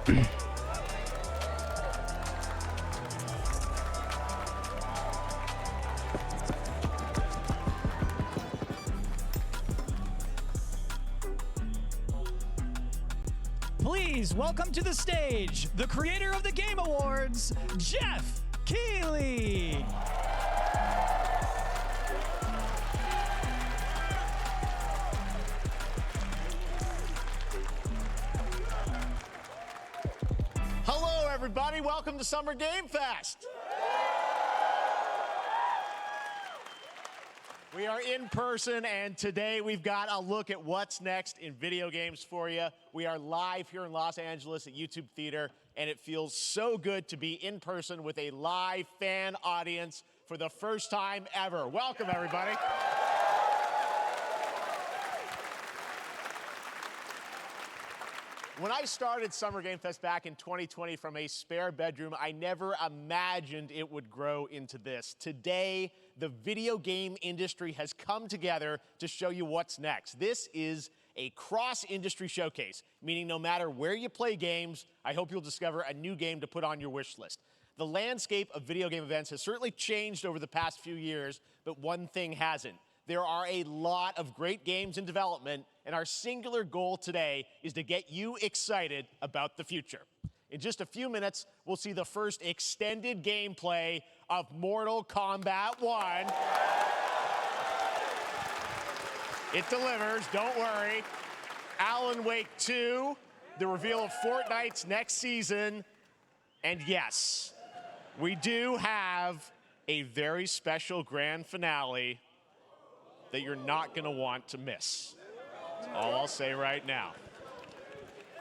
Please welcome to the stage the creator of the Game Awards, Jeff Keighley. Hello, everybody. Welcome to Summer Game Fest. We are in person, and today we've got a look at what's next in video games for you. We are live here in Los Angeles at YouTube Theater, and it feels so good to be in person with a live fan audience for the first time ever. Welcome, everybody. When I started Summer Game Fest back in 2020 from a spare bedroom, I never imagined it would grow into this. Today, the video game industry has come together to show you what's next. This is a cross-industry showcase, meaning no matter where you play games, I hope you'll discover a new game to put on your wish list. The landscape of video game events has certainly changed over the past few years, but one thing hasn't. There are a lot of great games in development, and our singular goal today is to get you excited about the future. In just a few minutes, we'll see the first extended gameplay of Mortal Kombat 1. It delivers, don't worry. Alan Wake 2, the reveal of Fortnite's next season, and yes, we do have a very special grand finale that you're not going to want to miss. That's all I'll say right now.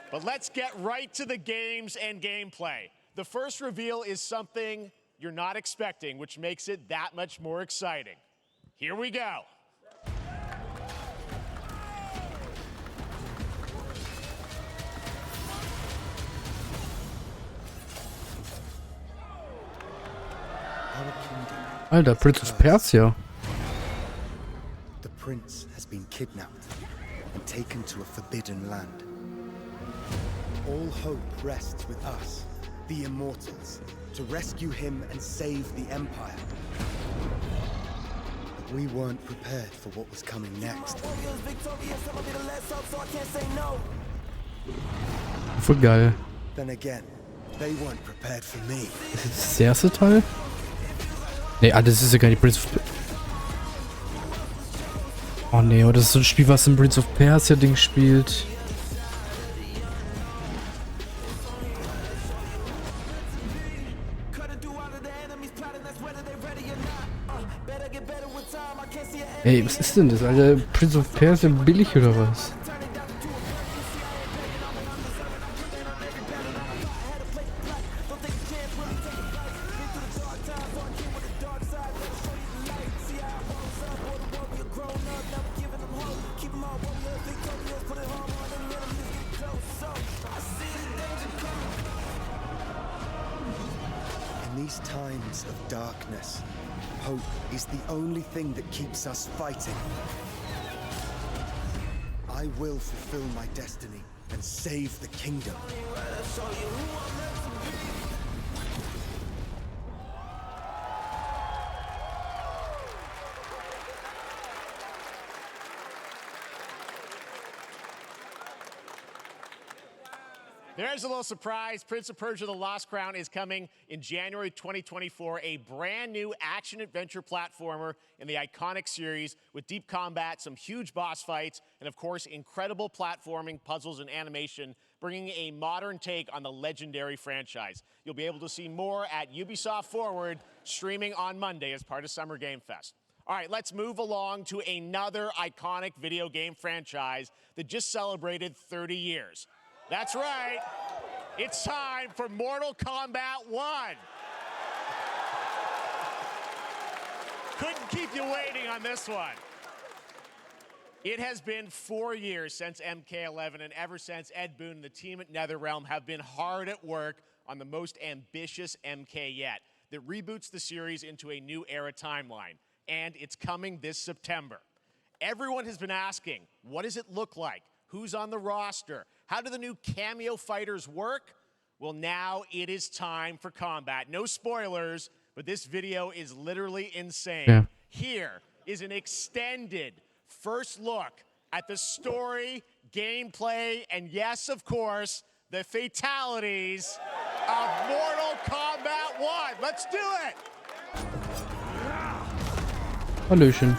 But let's get right to the games and gameplay. The first reveal is something you're not expecting, which makes it that much more exciting. Here we go. Alter, Prince of Persia. The prince has been kidnapped and taken to a forbidden land. All hope rests with us, the Immortals, to rescue him and save the Empire. But we weren't prepared for what was coming next. Voll geil. Then again, they weren't prepared for me. Ist das der erste Teil? Ne, das ist ja gar nicht Prince of Persia. Oh ne, das ist so ein Spiel, was im Prince of Persia Ding spielt. Ey, was ist denn das, Alter? Prince of Persia billig oder was? In these times of darkness, hope is the only thing that keeps us fighting. I will fulfill my destiny and save the kingdom. There's a little surprise. Prince of Persia: The Lost Crown is coming in January 2024, a brand new action-adventure platformer in the iconic series with deep combat, some huge boss fights, and of course, incredible platforming, puzzles, and animation, bringing a modern take on the legendary franchise. You'll be able to see more at Ubisoft Forward, streaming on Monday as part of Summer Game Fest. All right, let's move along to another iconic video game franchise that just celebrated 30 years. That's right. It's time for Mortal Kombat 1. Couldn't keep you waiting on this one. It has been 4 years since MK11, and ever since, Ed Boon and the team at NetherRealm have been hard at work on the most ambitious MK yet that reboots the series into a new era timeline, and it's coming this September. Everyone has been asking, what does it look like? Who's on the roster? How do the new cameo fighters work? Well, now it is time for combat. No spoilers, but this video is literally insane. Yeah. Here is an extended first look at the story, gameplay, and yes, of course, the fatalities of Mortal Kombat 1. Let's do it! Hallöchen.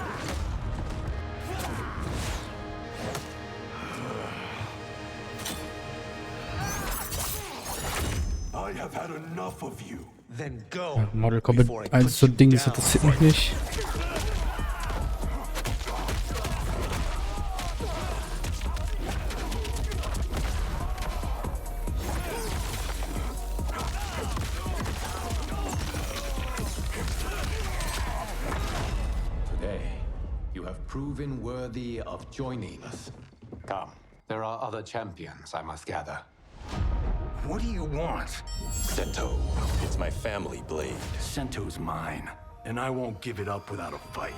I have had enough of you. Then go. Ja, Mortal Kombat 1 so ein Ding, das interessiert mich nicht. Today, you have proven worthy of joining us. Come, there are other champions I must gather. What do you want? Sento. It's my family blade. Sento's mine, and I won't give it up without a fight.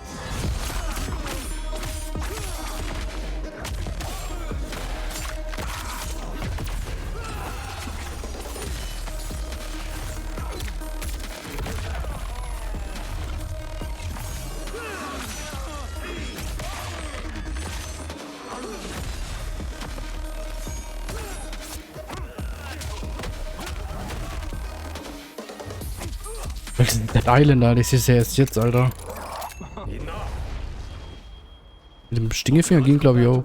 Was ist denn der Islander? Das ist ja erst jetzt, Alter. Mit dem Stingefinger ging, glaube ich, auch.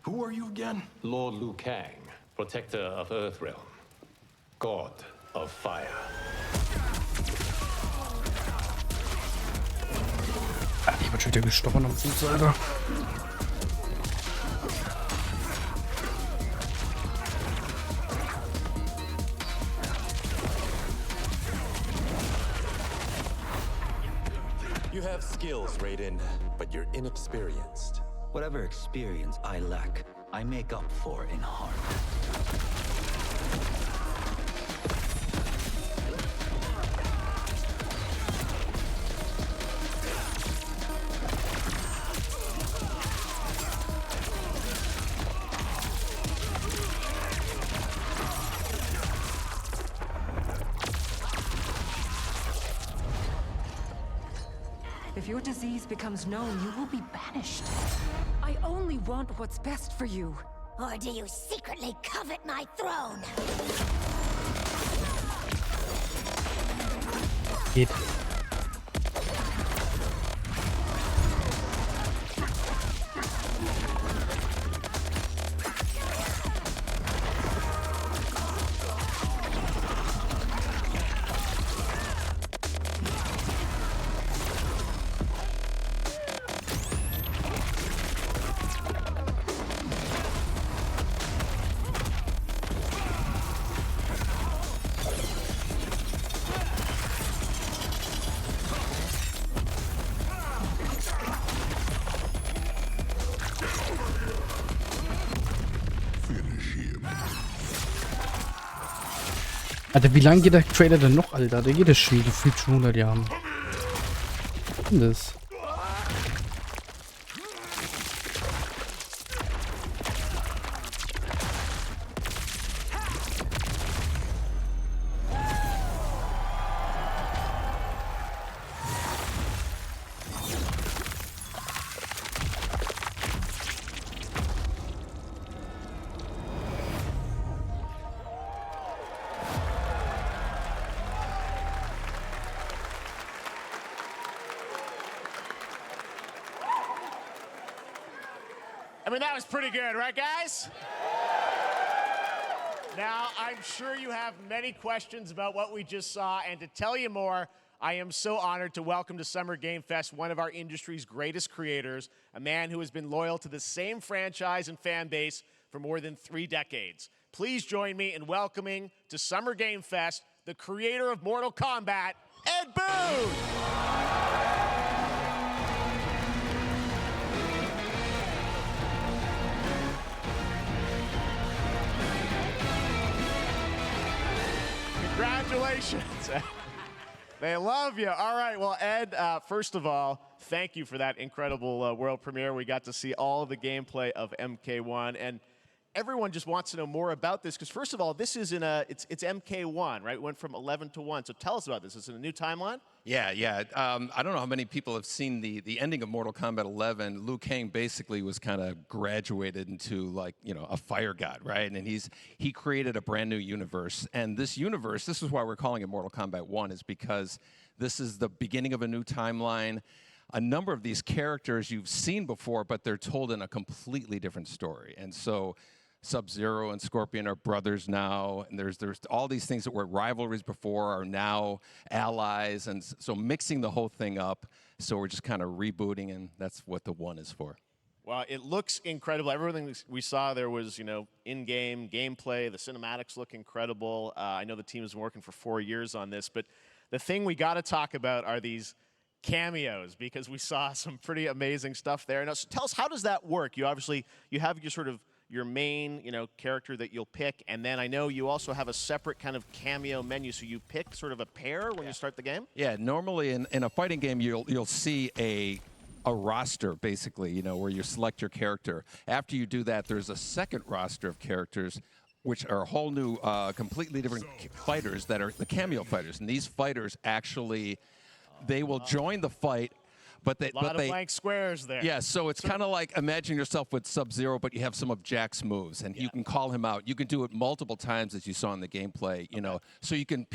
Who are you again? Lord Liu Kang, protector of Earthrealm, god of fire. Ich bin schon wieder gestochen am Fuß, Alter. You have skills, Raiden, but you're inexperienced. Whatever experience I lack, I make up for in heart. If your disease becomes known, you will be banished. I only want what's best for you. Or do you secretly covet my throne? Geht. Alter, wie lange geht der Trailer denn noch, Alter? Der geht das schon gefühlt schon 100 Jahren. Was ist denn das? I mean, that was pretty good, right, guys? Now, I'm sure you have many questions about what we just saw, and to tell you more, I am so honored to welcome to Summer Game Fest one of our industry's greatest creators, a man who has been loyal to the same franchise and fan base for more than 3 decades. Please join me in welcoming to Summer Game Fest the creator of Mortal Kombat, Ed Boon! Congratulations. They love you. All right. Well, Ed, first of all, thank you for that incredible world premiere. We got to see all of the gameplay of MK1. And everyone just wants to know more about this because first of all, this is in it's MK1, right? It went from 11 to 1. So tell us about this. Is it a new timeline? Yeah. I don't know how many people have seen the ending of Mortal Kombat 11. Liu Kang basically was kind of graduated into like, a fire god, right? And he created a brand new universe. And this universe, this is why we're calling it Mortal Kombat 1, is because this is the beginning of a new timeline. A number of these characters you've seen before, but they're told in a completely different story. And so Sub-Zero and Scorpion are brothers now, and there's all these things that were rivalries before are now allies, and so mixing the whole thing up. So we're just kind of rebooting, and that's what the 1 is for. Well, it looks incredible. Everything we saw there was, in-game gameplay. The cinematics look incredible. I know the team has been working for 4 years on this, but the thing we got to talk about are these cameos, because we saw some pretty amazing stuff there. Now, so tell us, how does that work? You have your main, character that you'll pick, and then I know you also have a separate kind of cameo menu, so you pick sort of a pair when you start the game? Yeah, normally in a fighting game, you'll see a roster, basically, where you select your character. After you do that, there's a second roster of characters, which are a whole new, completely different fighters that are the cameo fighters. And these fighters actually, they will join the fight, but they... A lot of blank squares there. Yeah, so it's kind of like, imagine yourself with Sub-Zero, but you have some of Jack's moves, and you can call him out. You can do it multiple times, as you saw in the gameplay, So you can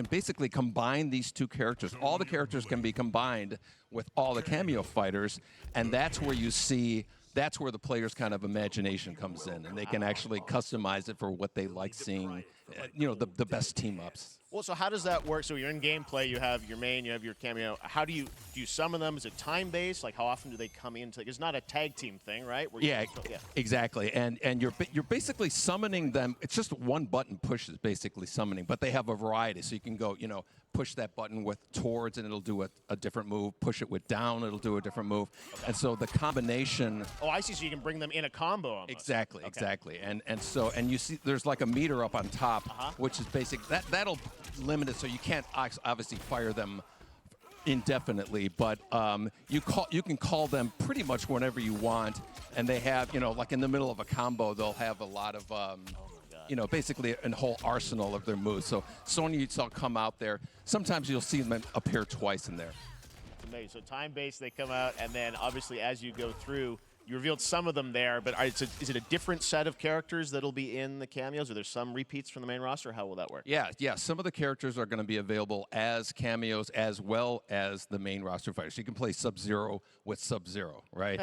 basically combine these two characters. All the characters can be combined with all the cameo fighters, and that's where you see... That's where the player's kind of imagination comes in, and they can actually customize it for what they like seeing, the best team-ups. Well, so how does that work? So you're in gameplay, you have your main, you have your cameo. How do you summon them? Is it time-based? Like, how often do they come in? It's not a tag team thing, right? Exactly. And you're basically summoning them. It's just one button push is basically summoning, but they have a variety. So you can go, push that button with towards, and it'll do a different move. Push it with down, it'll do a different move. Okay. And so the combination... Oh, I see. So you can bring them in a combo almost. Exactly. And you see there's like a meter up on top, which is basic. That'll limit it, so you can't obviously fire them indefinitely, but you can call them pretty much whenever you want, and they have, like in the middle of a combo, they'll have a lot of basically a whole arsenal of their moves. So Sonya, you saw come out there. Sometimes you'll see them appear twice in there. Amazing. So time-based, they come out, and then obviously as you go through, you revealed some of them there, but is it a different set of characters that'll be in the cameos? Are there some repeats from the main roster? How will that work? Yeah. Some of the characters are going to be available as cameos as well as the main roster fighters. You can play Sub-Zero with Sub-Zero, right?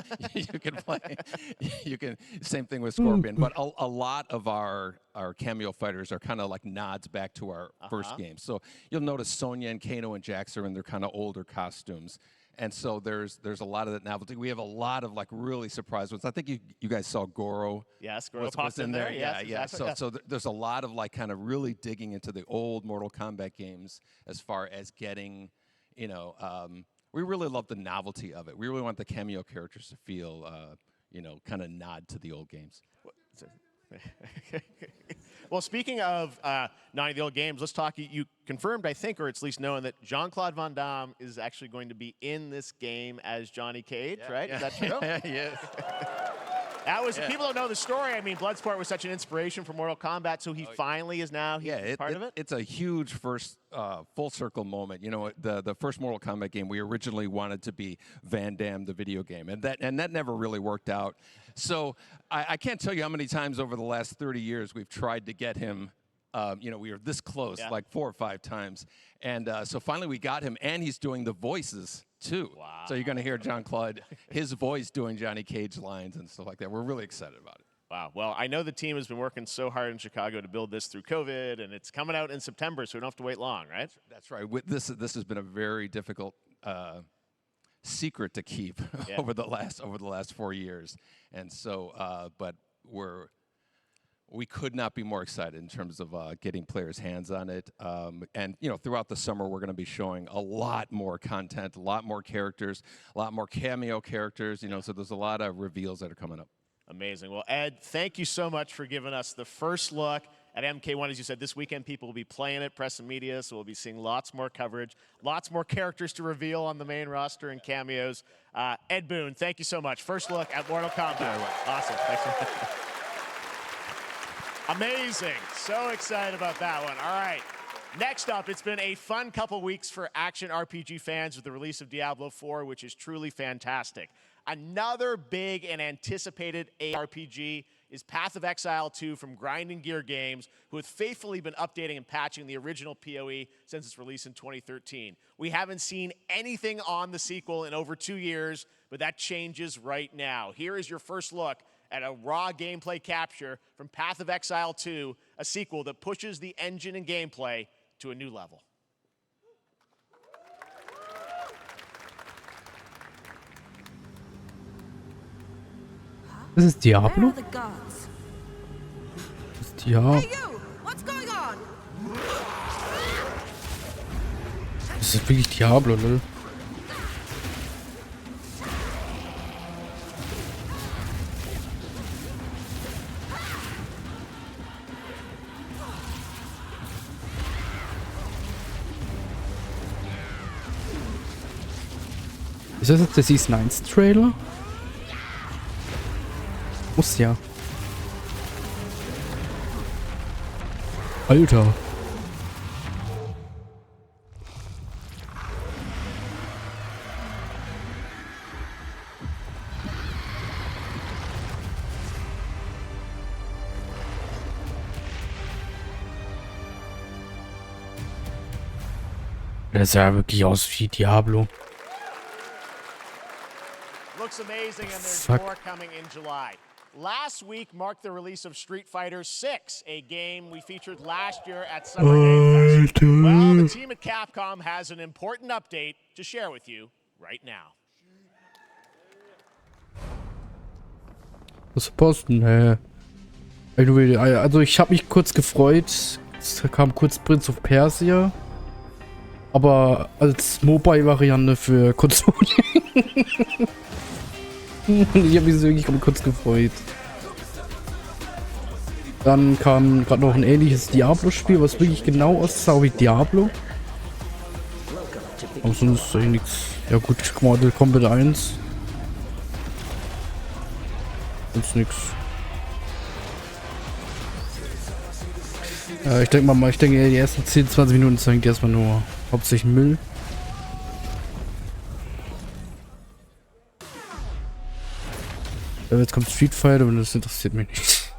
Same thing with Scorpion. But a lot of our cameo fighters are kind of like nods back to our first game. So you'll notice Sonya and Kano and Jax are in their kind of older costumes. And so there's a lot of that novelty. We have a lot of like really surprise ones. I think you guys saw Goro. Yes, Goro popped in there. Yeah. Exactly. So there's a lot of like kind of really digging into the old Mortal Kombat games as far as getting, we really love the novelty of it. We really want the cameo characters to feel, kind of nod to the old games. Well, speaking of not the old games, let's talk. You confirmed, I think, or at least known, that Jean-Claude Van Damme is actually going to be in this game as Johnny Cage, right? Is that true? Yes. People don't know the story. I mean, Bloodsport was such an inspiration for Mortal Kombat, so he finally is now part of it? It's a huge first full circle moment. The first Mortal Kombat game, we originally wanted to be Van Damme, the video game, and that never really worked out. So I can't tell you how many times over the last 30 years we've tried to get him. We were this close, like 4 or 5 times. And so finally we got him, and he's doing the voices, too. Wow. So you're going to hear Jean-Claude, his voice doing Johnny Cage lines and stuff like that. We're really excited about it. Wow. Well, I know the team has been working so hard in Chicago to build this through COVID, and it's coming out in September, so we don't have to wait long, right? That's right. This has been a very difficult secret to keep over the last 4 years. And so, but we could not be more excited in terms of getting players' hands on it. And, throughout the summer, we're going to be showing a lot more content, a lot more characters, a lot more cameo characters, so there's a lot of reveals that are coming up. Amazing. Well, Ed, thank you so much for giving us the first look at MK1. As you said, this weekend people will be playing it, press and media, so we'll be seeing lots more coverage, lots more characters to reveal on the main roster and cameos. Ed Boon, thank you so much. First look at Mortal Kombat. Awesome. Thanks so much. Amazing. So excited about that one. All right. Next up, it's been a fun couple weeks for action RPG fans with the release of Diablo 4, which is truly fantastic. Another big and anticipated ARPG is Path of Exile 2 from Grinding Gear Games, who have faithfully been updating and patching the original PoE since its release in 2013. We haven't seen anything on the sequel in over 2 years, but that changes right now. Here is your first look at a raw gameplay capture from Path of Exile 2, a sequel that pushes the engine and gameplay to a new level. This is Diablo? Where are the guards? Das ist Diablo. Hey you! What's going on? Das ist wirklich Diablo, ne? Ist das jetzt der Season 1 Trailer? Muss ja. Alter. Das sah wirklich aus wie Diablo. Looks amazing, and there's Fuck. more coming in July. Last week marked the release of Street Fighter 6, a game we featured last year at SummerGame Fest. Well, the team at Capcom has an important update to share with you right now. Was posten? Also ich habe mich kurz gefreut. Es kam kurz Prince of Persia. Aber als Mobile-Variante für Konsole. Ich habe mich wirklich kurz gefreut. Dann kam gerade noch ein ähnliches Diablo-Spiel, was wirklich genau aussah wie Diablo. Aber sonst ist eigentlich nichts. Ja gut, Mortal Kombat 1. Sonst nichts. Ich denke mal, die ersten 10, 20 Minuten zeigen die erstmal nur hauptsächlich Müll. Jetzt kommt Street Fighter und das interessiert mich nicht.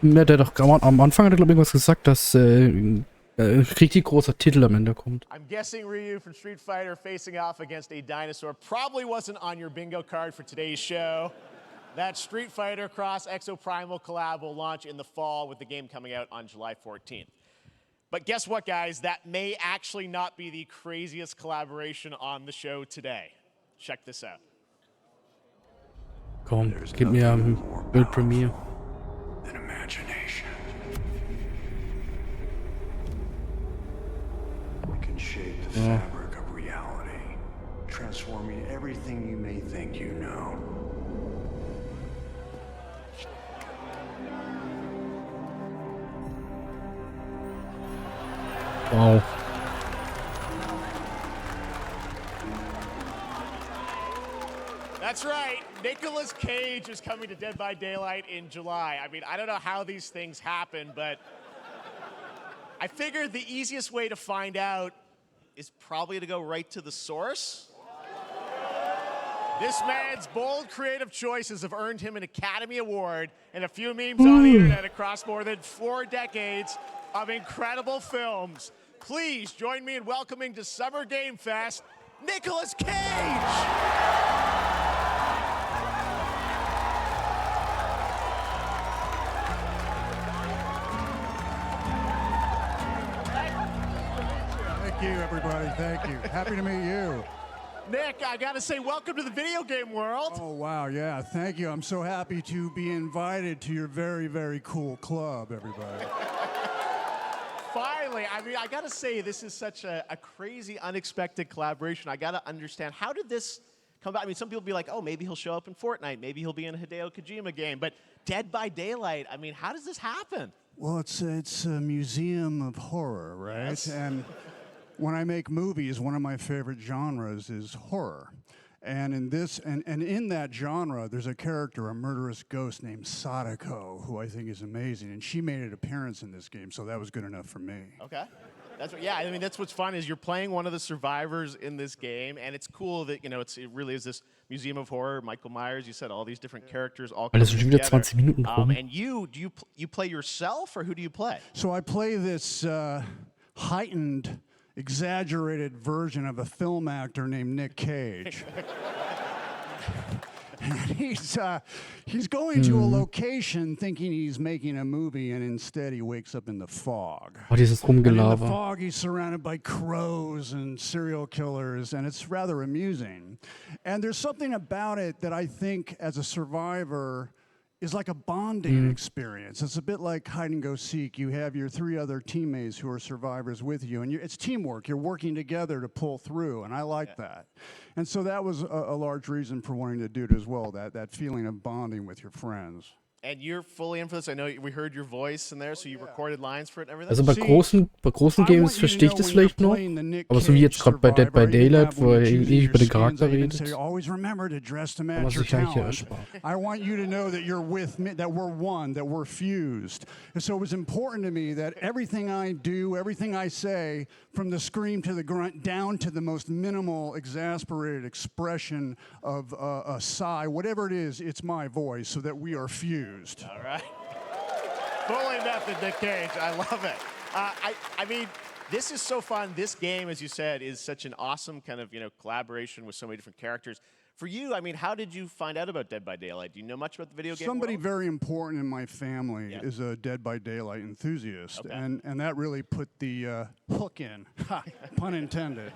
Ja, der doch am Anfang hat er glaube ich irgendwas gesagt, dass richtig großer Titel am Ende kommt. I'm guessing Ryu from Street Fighter facing off against a dinosaur probably wasn't on your bingo card for today's show. That Street Fighter Cross Exoprimal collab will launch in the fall, with the game coming out on July 14th. But guess what, guys? That may actually not be the craziest collaboration on the show today. Check this out. Komm, gib mir Bild Premiere. An imagination. It can shape the fabric of reality, transforming everything you may think you know. Wow. That's right. Nicolas Cage is coming to Dead by Daylight in July. I mean, I don't know how these things happen, but I figured the easiest way to find out is probably to go right to the source. This man's bold creative choices have earned him an Academy Award and a few memes on the internet across more than 4 decades of incredible films. Please join me in welcoming to Summer Game Fest, Nicolas Cage! Thank you, everybody. Thank you. Happy to meet you. Nick, I gotta say, welcome to the video game world. Oh, wow. Yeah, thank you. I'm so happy to be invited to your very, very cool club, everybody. Finally, I mean, I gotta say, this is such a crazy, unexpected collaboration. I gotta understand, how did this come about? I mean, some people be like, oh, maybe he'll show up in Fortnite. Maybe he'll be in a Hideo Kojima game. But Dead by Daylight, I mean, how does this happen? Well, it's a museum of horror, right? Yes. And when I make movies, one of my favorite genres is horror. And in this, and in that genre, there's a character, a murderous ghost named Sadako, who I think is amazing. And she made an appearance in this game, so that was good enough for me. Okay. That's what, yeah, I mean, that's what's fun is you're playing one of the survivors in this game, and it's cool that, you know, it really is this museum of horror. Michael Myers, you said all these different characters all coming together. 20 Minuten rum. And you play yourself, or who do you play? So I play this heightened, exaggerated version of a film actor named Nick Cage. And he's going to a location thinking he's making a movie, and instead he wakes up in the fog. Oh, dieses And in the Rumgelaber. fog, he's surrounded by crows and serial killers, and it's rather amusing. And there's something about it that I think, as a survivor, is like a bonding experience. It's a bit like hide and go seek. You have your 3 other teammates who are survivors with you, and it's teamwork. You're working together to pull through, and I like that. And so that was a large reason for wanting to do it as well, that feeling of bonding with your friends. And you're fully in for this. I know we heard your voice in there, so you recorded lines for it and everything. Also bei großen Games verstehe ich das vielleicht noch, aber so wie jetzt gerade bei Dead by Daylight, wo er ewig über den Charakter redet, Always remember to dress to kann man match your sich eigentlich hier talent. ersparen. I want you to know that you're with me, that we're one, that we're fused. And so it was important to me that everything I do, everything I say, from the scream to the grunt, down to the most minimal, exasperated expression of a sigh, whatever it is, it's my voice, so that we are fused. All right. Fully method, Nick Cage. I love it. I mean, this is so fun. This game, as you said, is such an awesome kind of, you know, collaboration with so many different characters. For you, I mean, how did you find out about Dead by Daylight? Do you know much about the video game Somebody world? very important in my family is a Dead by Daylight enthusiast, and that really put the hook in, pun intended.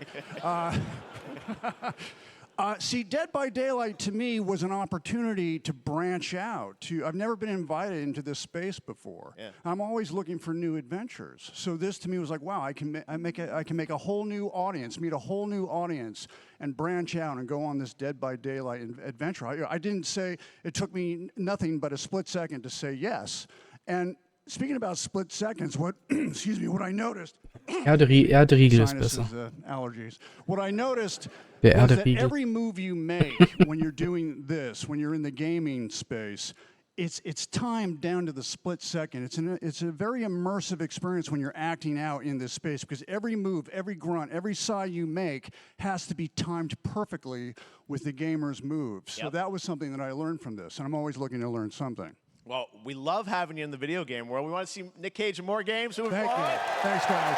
See, Dead by Daylight to me was an opportunity to branch out. I've never been invited into this space before. Yeah. I'm always looking for new adventures. So this to me was like, wow, I can make a whole new audience, meet a whole new audience, and branch out and go on this Dead by Daylight adventure. I didn't say, it took me nothing but a split second to say yes. And speaking about split seconds, excuse me, what I noticed. Riegel ist besser. Allergies. What I noticed Der was that Riegel. every move you make when you're doing this, when you're in the gaming space, it's timed down to the split second. It's a very immersive experience when you're acting out in this space, because every move, every grunt, every sigh you make has to be timed perfectly with the gamer's moves. So that was something that I learned from this, and I'm always looking to learn something. Well, we love having you in the video game world. We want to see Nick Cage in more games. Thank you. Thanks, guys.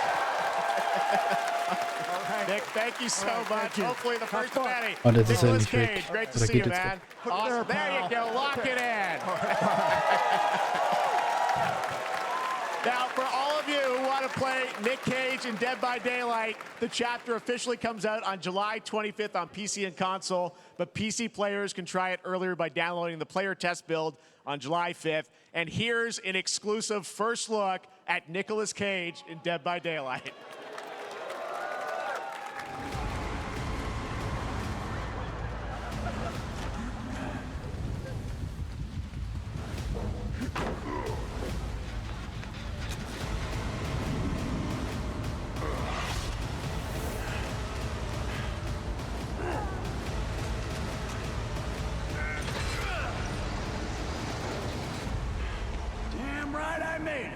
Nick, thank you so much. Hopefully the first of many. Oh, das ist ja Nicolas nicht weg. Cage, great to Oder see geht you, jetzt man. weg? Awesome. There you go. Lock it in. Now, for all of you who want to play Nick Cage in Dead by Daylight, the chapter officially comes out on July 25th on PC and console, but PC players can try it earlier by downloading the player test build on July 5th. And here's an exclusive first look at Nicolas Cage in Dead by Daylight. Damn right I made it.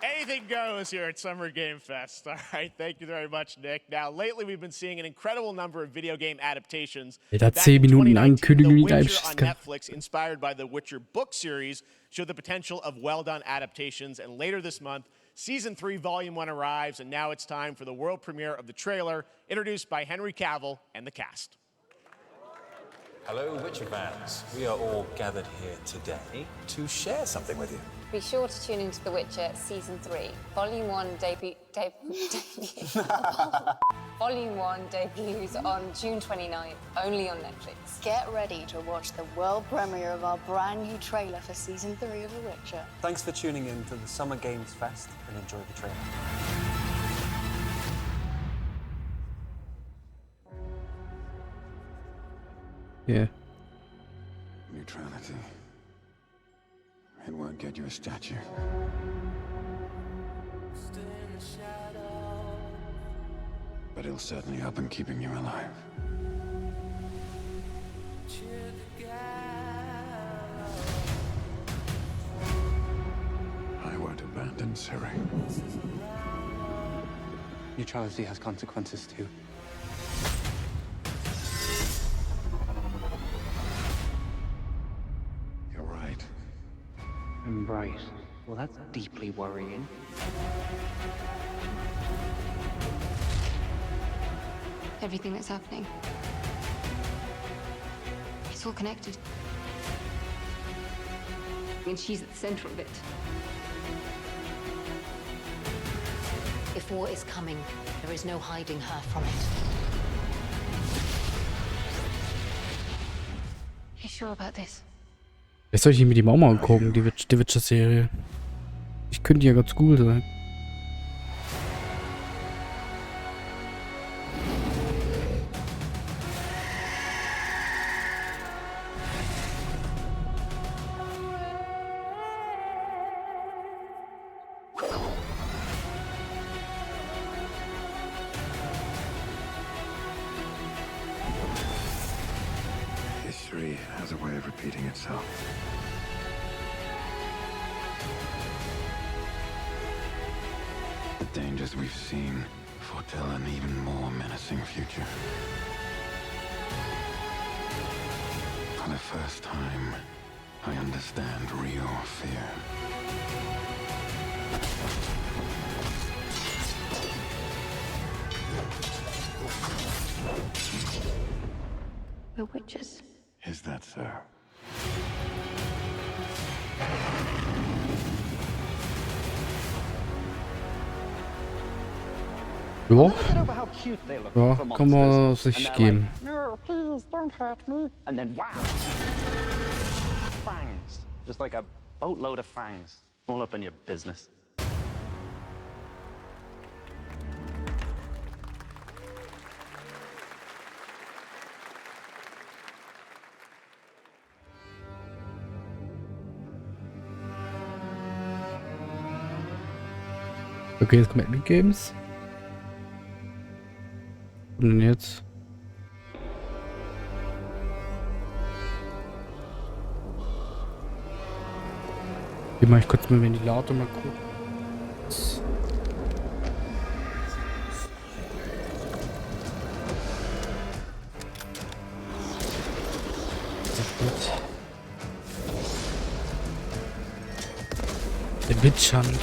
Anything goes here at Summer Game Fest. All right, thank you very much, Nick. Now, lately we've been seeing an incredible number of video game adaptations. Der hat Back 10 in Minuten 2019, Ankündigung The in einem Witcher on Schiss. Netflix, inspired by the Witcher book series, showed the potential of well-done adaptations. And later this month, Season 3, Volume 1 arrives, and now it's time for the world premiere of the trailer, introduced by Henry Cavill and the cast. Hello, Witcher fans. We are all gathered here today to share something with you. Be sure to tune into The Witcher Season 3. Volume 1 Volume 1 debuts on June 29th, only on Netflix. Get ready to watch the world premiere of our brand new trailer for Season 3 of The Witcher. Thanks for tuning in to the Summer Games Fest and enjoy the trailer. Yeah. Neutrality. It won't get you a statue. But he'll certainly help in keeping you alive. I won't abandon Siri. Neutrality has consequences too. You're right. I'm right. Well, that's deeply worrying. Everything that's happening. It's all connected. And she's at the center of it. If war is coming, there is no hiding her from it. You sure about this? Jetzt soll ich mir die auch mal angucken, die Witcher-Serie. Ich könnte ja ganz cool sein. History has a way of repeating itself. The dangers we've seen foretell an even more menacing future. For the first time, I understand real fear. We're witches. Is that so? Ja, ja, kann man sich geben. No, please don't hurt me. And then wow, fangs, just like a boatload of fangs, all up in your business. Okay, jetzt kommen Epic Games. Und dann jetzt? Hier mache ich kurz mal Ventilator mal gucken. Der Witchhand.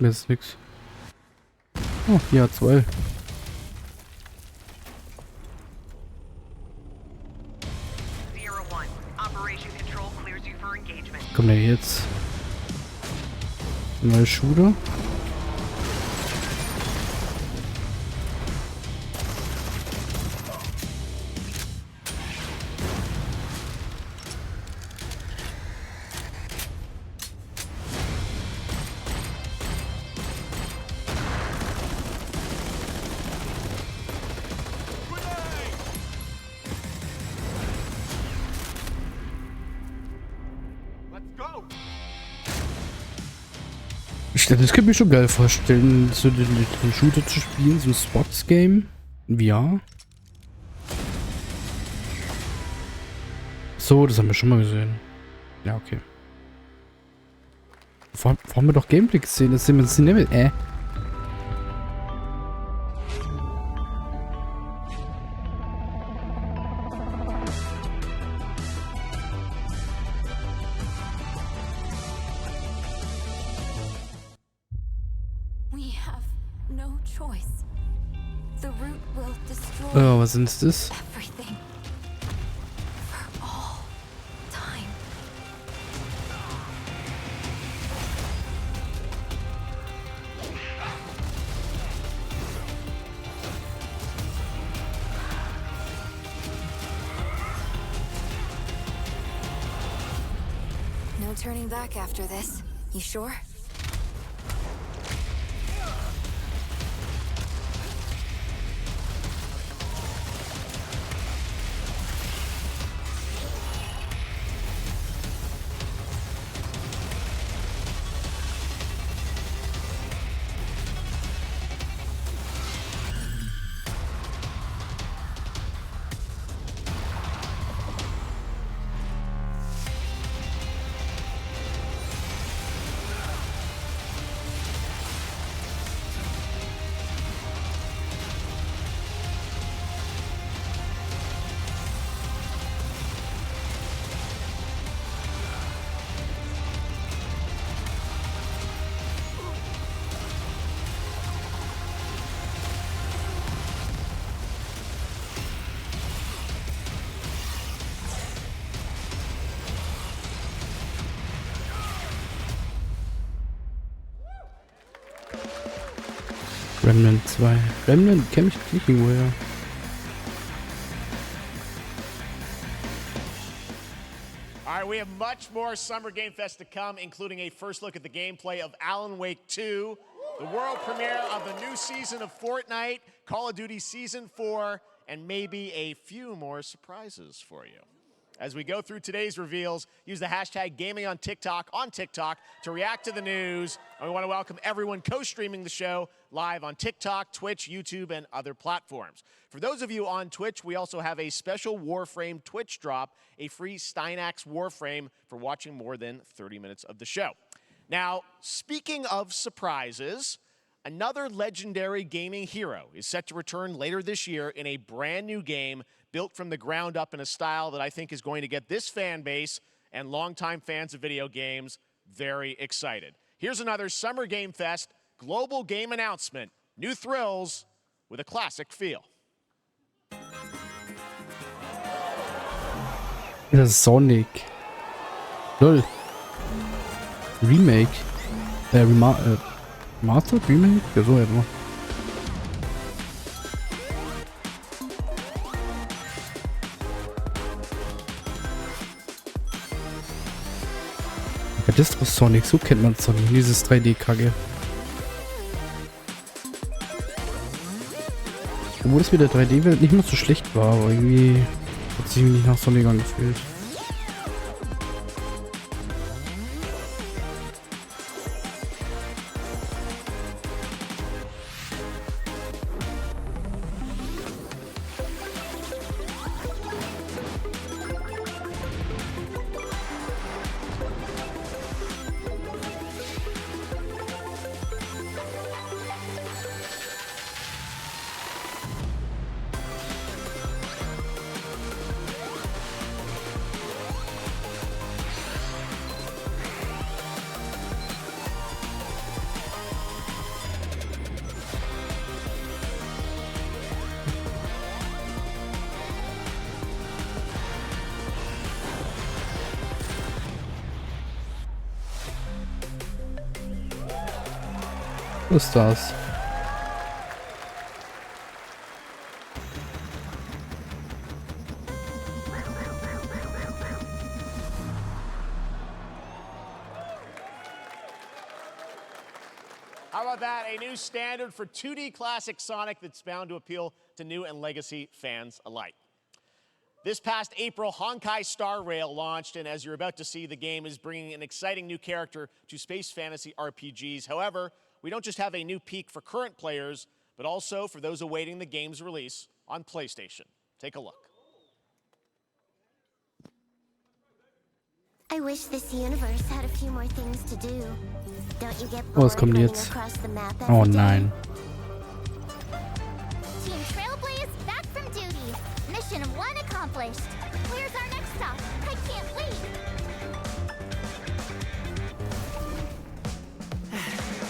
Mir ist nix. Oh, ja, 2. Kommt der jetzt? Neue Schule. Das könnte ich mir schon geil vorstellen, so den Shooter zu spielen, so ein Sports-Game. Ja. So, das haben wir schon mal gesehen. Ja, okay. Vorher haben wir doch Gameplay gesehen, das sehen wir das Level. Was ist das? turning back after this. You sure? Remnant 2. Remnant kenne ich nicht irgendwoher. All right, we have much more Summer Game Fest to come, including a first look at the gameplay of Alan Wake 2, the world premiere of the new season of Fortnite, Call of Duty Season 4, and maybe a few more surprises for you. As we go through today's reveals, use the hashtag gaming on TikTok to react to the news. And we want to welcome everyone co-streaming the show live on TikTok, Twitch, YouTube, and other platforms. For those of you on Twitch, we also have a special Warframe Twitch drop, a free Steinax Warframe for watching more than 30 minutes of the show. Now, speaking of surprises, another legendary gaming hero is set to return later this year in a brand new game built from the ground up in a style that I think is going to get this fan base and longtime fans of video games very excited. Here's another Summer Game Fest global game announcement. New thrills with a classic feel. Das ist Sonic. Lol. Remake. Remastered? Remake? Ja, so etwa. Ja, das ist Sonic. So kennt man Sonic. Dieses 3D-Kacke. Obwohl es mit der 3D-Welt nicht mehr so schlecht war, aber irgendwie hat sich nicht nach Sonic angefühlt. Was ist das? How about that? A new standard for 2D classic Sonic that's bound to appeal to new and legacy fans alike. This past April, Honkai Star Rail launched, and as you're about to see, the game is bringing an exciting new character to space fantasy RPGs. However, we don't just have a new peak for current players, but also for those awaiting the game's release on PlayStation. Take a look. I wish this universe had a few more things to do. Don't you get Oh, was bored kommt running jetzt? across the map Oh every day? nein. Team Trailblaze back from duty. Mission 1 accomplished. Where's our next stop? I can't wait.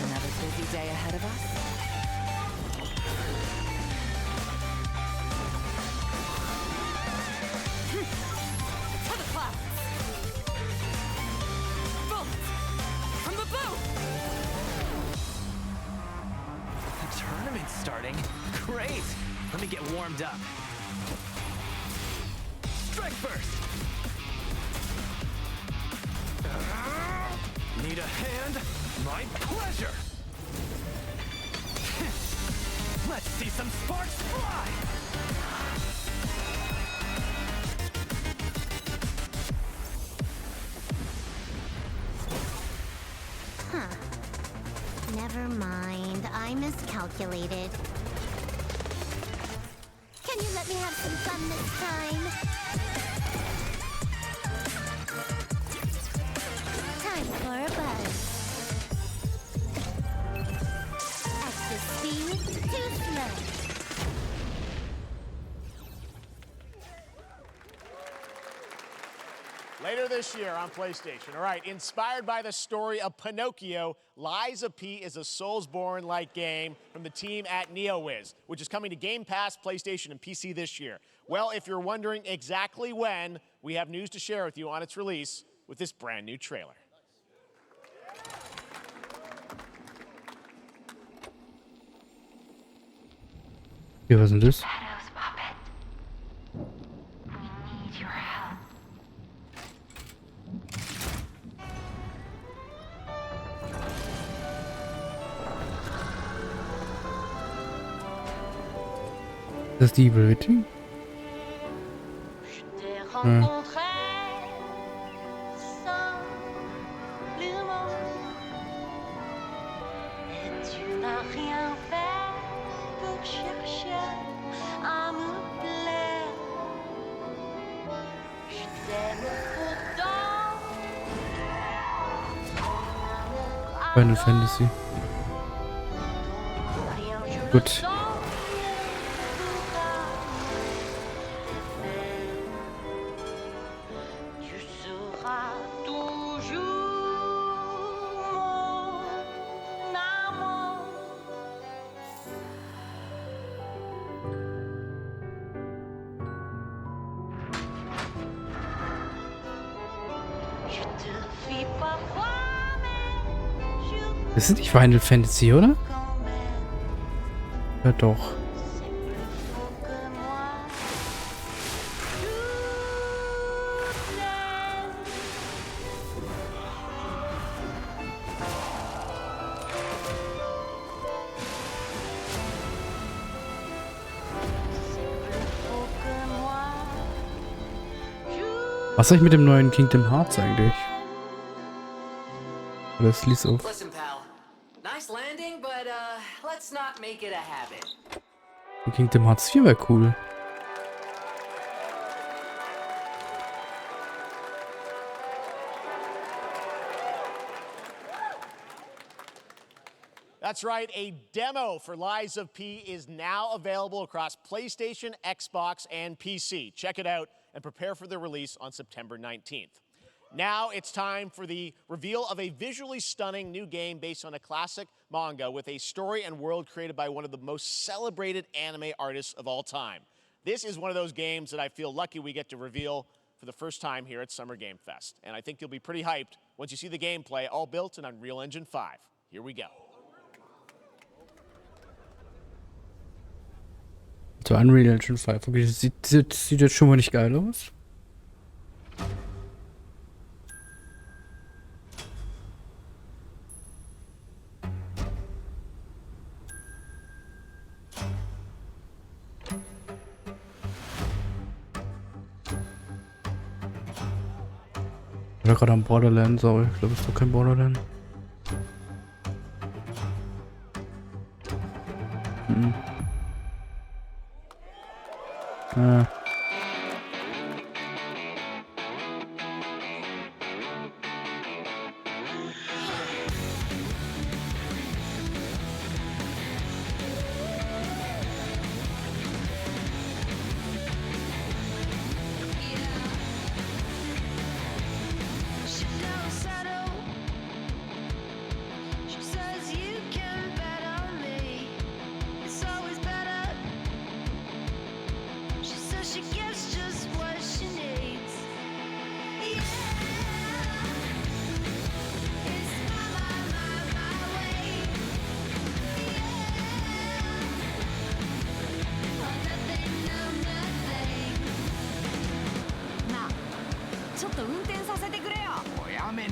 Another busy day ahead of us. To the clouds. Bullets from the bow. The tournament's starting. Great. Let me get warmed up. Strike first. Need a hand? My pleasure! Let's see some sparks fly! Huh. Never mind. I miscalculated. Can you let me have some fun this time? Time for a buzz. Extra speed, too slow. Later this year on PlayStation. All right, inspired by the story of Pinocchio, Lies of P is a Soulsborne-like game from the team at NeoWiz, which is coming to Game Pass, PlayStation, and PC this year. Well, if you're wondering exactly when, we have news to share with you on its release with this brand new trailer. Ja, was ist denn das? Das ist die Evil Witty? Ja. Final Fantasy. Gut. Das ist nicht Final Fantasy, oder? Ja, doch. Was soll ich mit dem neuen Kingdom Hearts eigentlich? Oder es liest auf. Listen, pal. Nice landing, but let's not make it a habit. Kingdom Hearts 4 wäre cool. That's right, a demo for Lies of P is now available across PlayStation, Xbox, and PC. Check it out and prepare for the release on September 19th. Now it's time for the reveal of a visually stunning new game based on a classic manga with a story and world created by one of the most celebrated anime artists of all time. This is one of those games that I feel lucky we get to reveal for the first time here at Summer Game Fest. And I think you'll be pretty hyped once you see the gameplay, all built in Unreal Engine 5. Here we go. So, Unreal Engine 5. Okay, das sieht jetzt schon mal nicht geil aus. Ich war gerade am Borderlands, aber ich glaube, es ist doch kein Borderland.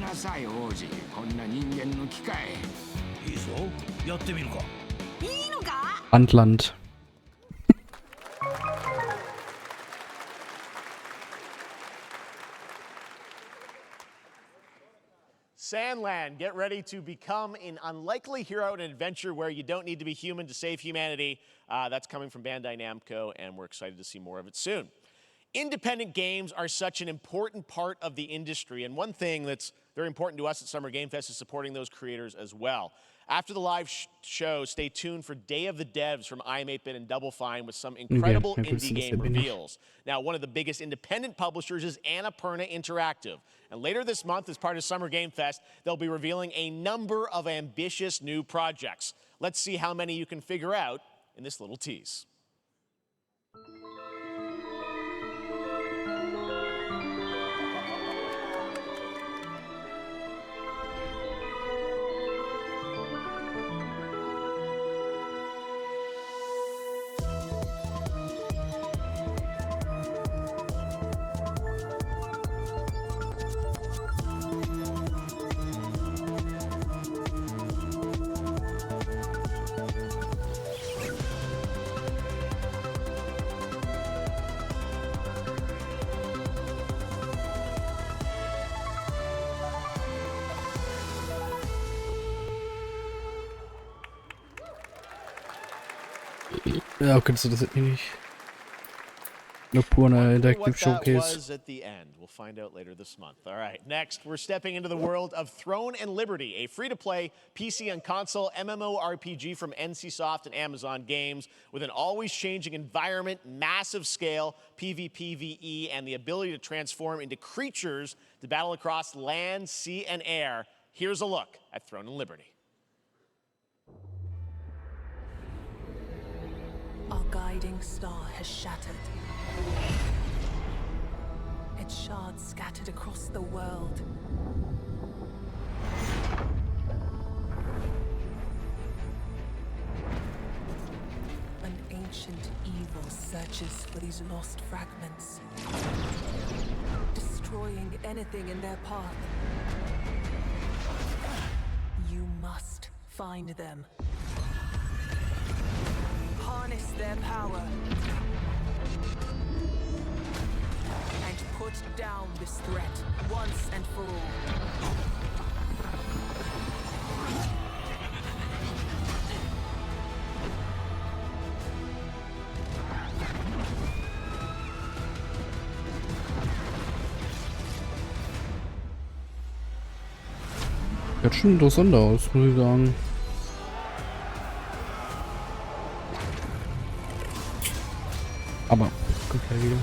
なさい王子、こんな人間の機械。いいぞ、やってみるか。いいのか。Landland. Sandland, get ready to become an unlikely hero in an adventure where you don't need to be human to save humanity. That's coming from Bandai Namco, and we're excited to see more of it soon. Independent games are such an important part of the industry, and one thing that's very important to us at Summer Game Fest is supporting those creators as well. After the live show, stay tuned for Day of the Devs from I'm8bit and Double Fine with some incredible indie game reveals. Now, one of the biggest independent publishers is Annapurna Interactive. And later this month, as part of Summer Game Fest, they'll be revealing a number of ambitious new projects. Let's see how many you can figure out in this little tease. Ja, kennst du das nicht? Annapurna Interactive Showcase. Was at the end. We'll find out later this month. All right, next we're stepping into the world of Throne and Liberty, a free-to-play PC and console MMORPG from NCSoft and Amazon Games with an always-changing environment, massive scale, PvPvE, and the ability to transform into creatures to battle across land, sea, and air. Here's a look at Throne and Liberty. Our guiding star has shattered. Its shards scattered across the world. An ancient evil searches for these lost fragments, destroying anything in their path. You must find them. Harness their power and put down this threat once and for all. Sieht schon interessant aus, muss ich sagen. Aber, kommt gleich wieder.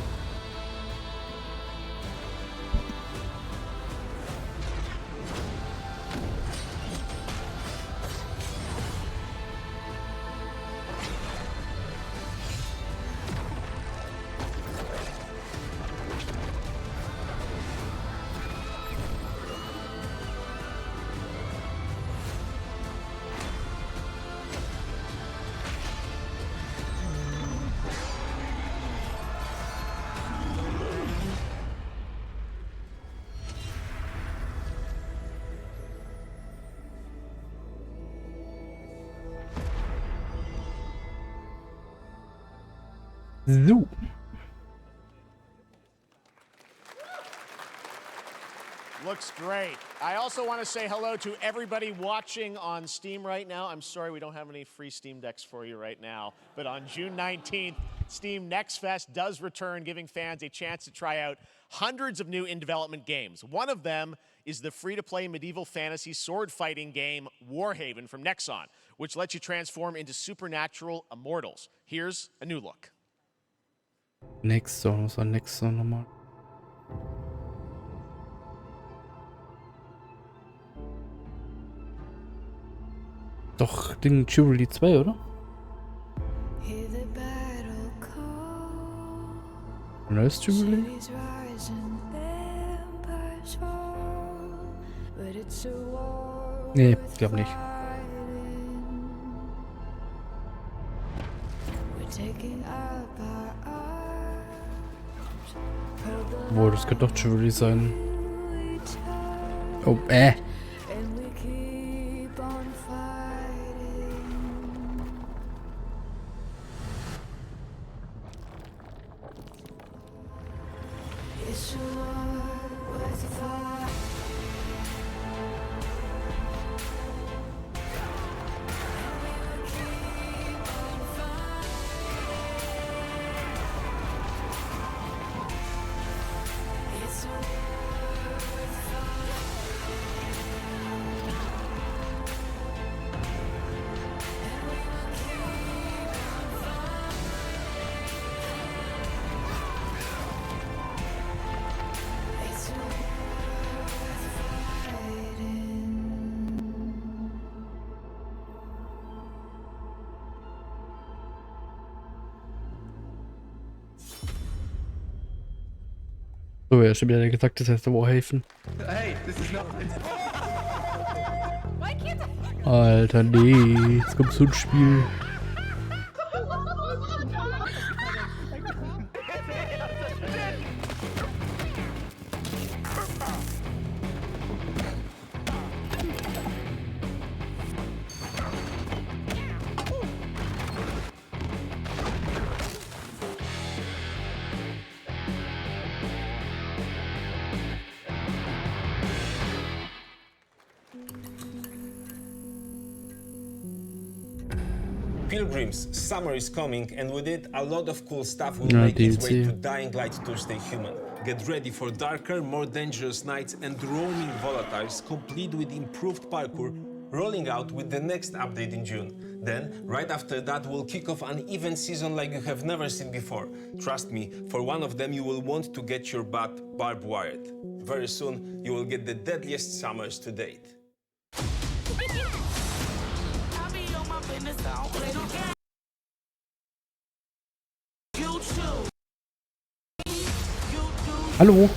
So. Looks great. I also want to say hello to everybody watching on Steam right now. I'm sorry we don't have any free Steam Decks for you right now, but on June 19th, Steam Next Fest does return, giving fans a chance to try out hundreds of new in-development games. One of them is the free-to-play medieval fantasy sword-fighting game Warhaven from Nexon, which lets you transform into supernatural immortals. Here's a new look. Nexon, was war Nexon nochmal? Doch, Ding Jubilee 2, oder? Neues Jubilee? Nee, ich glaube nicht. Boah, das könnte doch Jubilee sein. Oh, And we keep on fighting. It's sure worth the fight. So, ja, schon wieder gesagt, das heißt aber auch helfen. Hey, this is not. Alter, nee. Jetzt kommt so ein Spiel. Pilgrims, summer is coming, and with it, a lot of cool stuff will Ja, make its way DLC. to Dying Light to Stay Human. Get ready for darker, more dangerous nights and roaming volatiles, complete with improved parkour, rolling out with the next update in June. Then, right after that, we'll kick off an event season like you have never seen before. Trust me, for one of them, you will want to get your butt barbed wired. Very soon, you will get the deadliest summers to date. Hallo?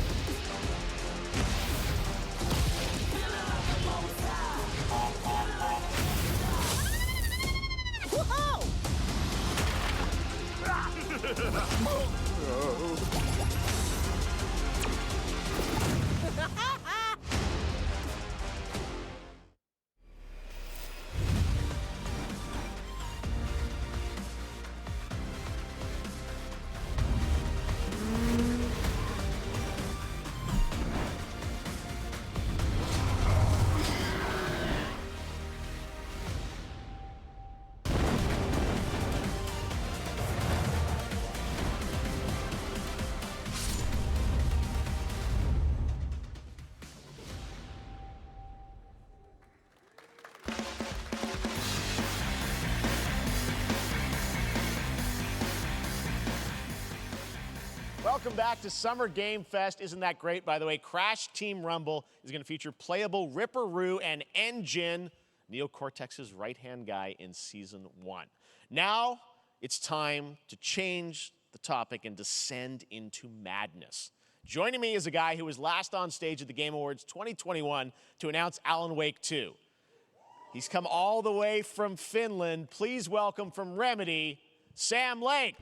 Welcome back to Summer Game Fest. Isn't that great? By the way, Crash Team Rumble is going to feature playable Ripperoo and Engine, Neo Cortex's right-hand guy in Season 1. Now, it's time to change the topic and descend into madness. Joining me is a guy who was last on stage at the Game Awards 2021 to announce Alan Wake 2. He's come all the way from Finland. Please welcome from Remedy, Sam Lake.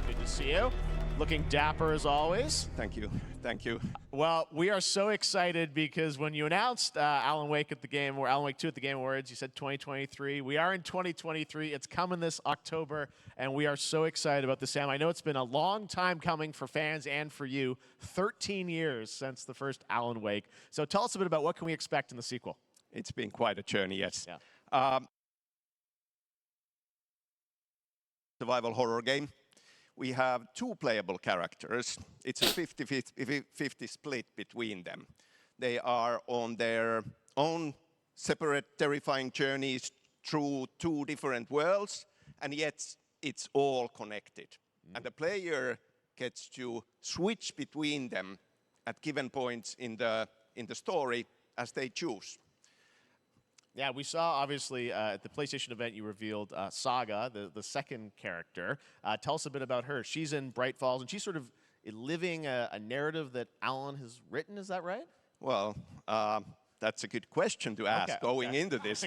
Good to see you. Looking dapper as always. Thank you. Thank you. Well, we are so excited because when you announced Alan Wake 2 at the Game Awards, you said 2023. We are in 2023. It's coming this October, and we are so excited about this, Sam. I know it's been a long time coming for fans and for you. 13 years since the first Alan Wake. So tell us a bit about what can we expect in the sequel. It's been quite a journey, yes. Yeah. Survival horror game. We have two playable characters. It's a 50-50 split between them. They are on their own separate terrifying journeys through two different worlds, and yet it's all connected. And the player gets to switch between them at given points in the story as they choose. Yeah, we saw, obviously, at the PlayStation event, you revealed Saga, the second character. Tell us a bit about her. She's in Bright Falls, and she's sort of living a narrative that Alan has written. Is that right? Well, that's a good question to ask going okay. into this.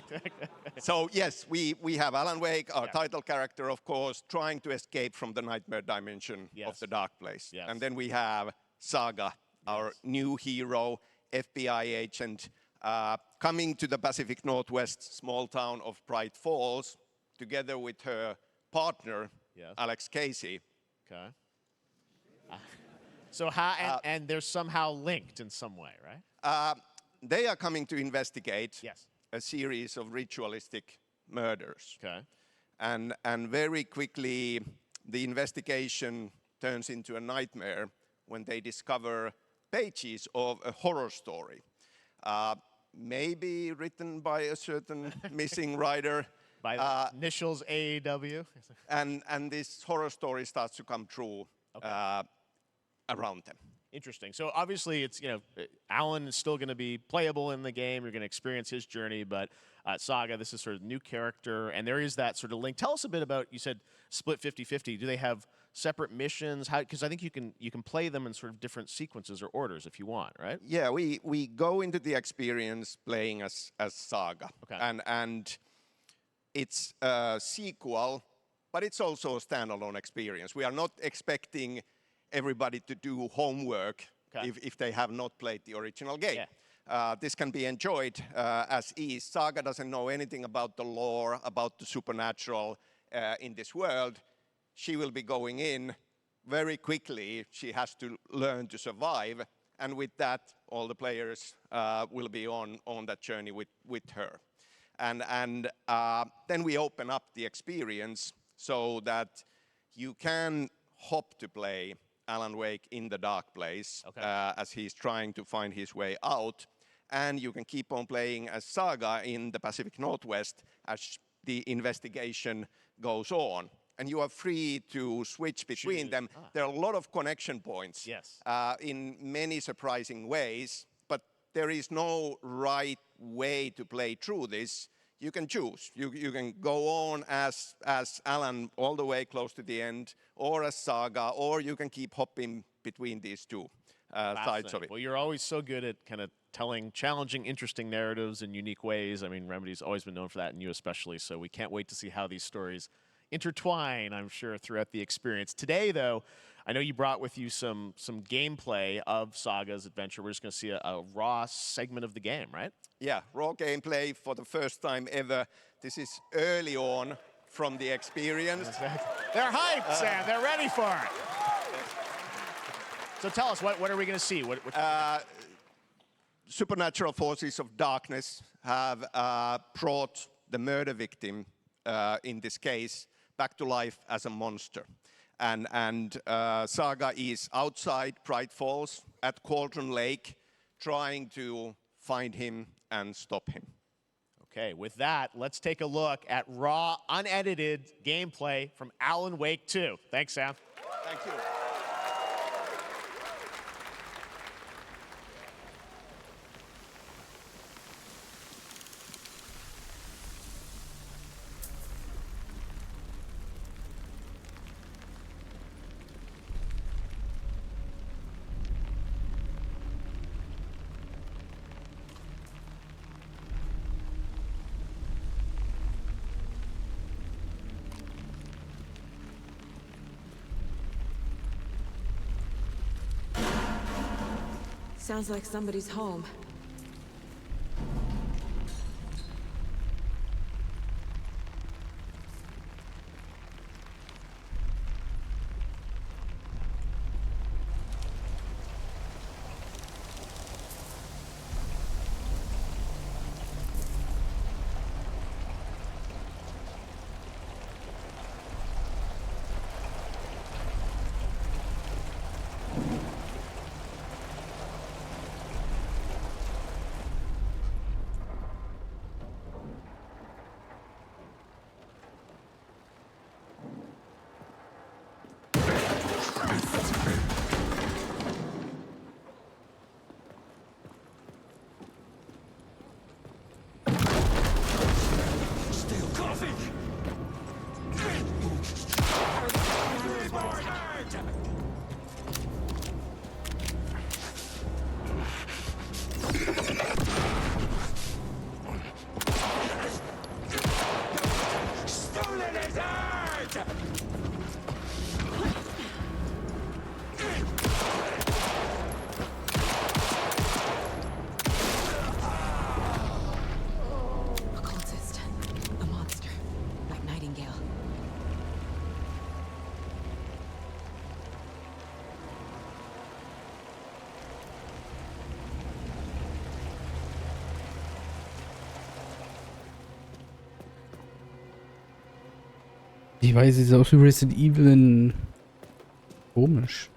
So yes, we have Alan Wake, our title character, of course, trying to escape from the nightmare dimension of the dark place. Yes. And then we have Saga, our new hero, FBI agent, coming to the Pacific Northwest small town of Bright Falls, together with her partner, Alex Casey. Okay. So how, and they're somehow linked in some way, right? They are coming to investigate Yes. a series of ritualistic murders. Okay. And very quickly, the investigation turns into a nightmare when they discover pages of a horror story. Maybe written by a certain missing writer. By the initials AEW. And this horror story starts to come true around them. Interesting. So obviously, it's, you know, Alan is still going to be playable in the game. You're going to experience his journey, but Saga, this is sort of new character, and there is that sort of link. Tell us a bit about, you said split 50-50. Do they have separate missions? How? Because I think you can play them in sort of different sequences or orders if you want, right? Yeah, we go into the experience playing as Saga, and it's a sequel, but it's also a standalone experience. We are not expecting everybody to do homework if they have not played the original game. This can be enjoyed as is. Saga doesn't know anything about the lore, about the supernatural in this world. She will be going in very quickly. She has to learn to survive. And with that, all the players will be on that journey with her. And then we open up the experience so that you can hop to play Alan Wake in the dark place as he's trying to find his way out. And you can keep on playing as Saga in the Pacific Northwest as the investigation goes on. And you are free to switch between them. There are a lot of connection points in many surprising ways, but there is no right way to play through this. You can choose. You can go on as Alan all the way close to the end, or as Saga, or you can keep hopping between these two sides of it. Well, you're always so good at kind of telling challenging, interesting narratives in unique ways. I mean, Remedy's always been known for that, and you especially, so we can't wait to see how these stories intertwine, I'm sure, throughout the experience. Today, though, I know you brought with you some gameplay of Saga's adventure. We're just going to see a raw segment of the game, right? Yeah, raw gameplay for the first time ever. This is early on from the experience. They're hyped, Sam. They're ready for it. So tell us, what are we going to see? Supernatural forces of darkness have brought the murder victim, in this case, back to life as a monster. And Saga is outside Bright Falls at Cauldron Lake, trying to find him and stop him. Okay, with that, let's take a look at raw, unedited gameplay from Alan Wake 2. Thanks, Sam. Thank you. Sounds like somebody's home. Ich weiß, sie ist aus Resident Evil komisch.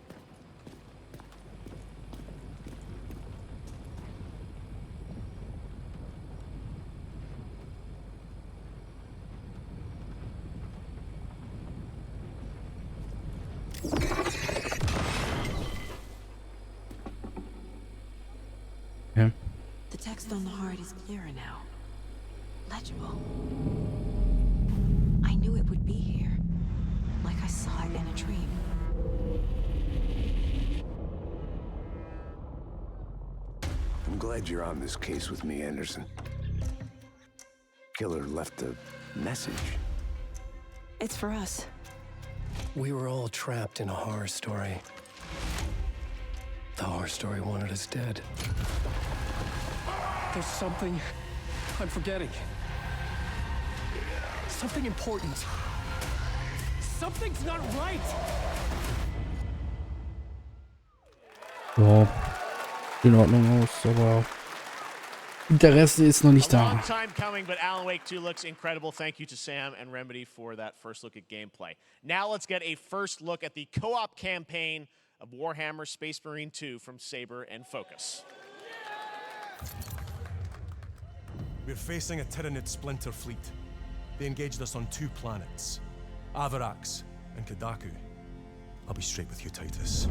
Ja. The text on the heart is clearer now. Legible. I knew it would be here, like I saw it in a dream. I'm glad you're on this case with me, Anderson. Killer left a message. It's for us. We were all trapped in a horror story. The horror story wanted us dead. There's something I'm forgetting. Something important. Something's not right. Ja, in Ordnung aus, aber Interesse ist noch nicht da. Long time coming, but Alan Wake 2 looks incredible. Thank you to Sam and Remedy for that first look at gameplay. Now let's get a first look at the co-op campaign of Warhammer Space Marine 2 from Saber and Focus. We're facing a Tyranid splinter fleet. They engaged us on 2 planets, Avarax and Kadaku. I'll be straight with you, Titus.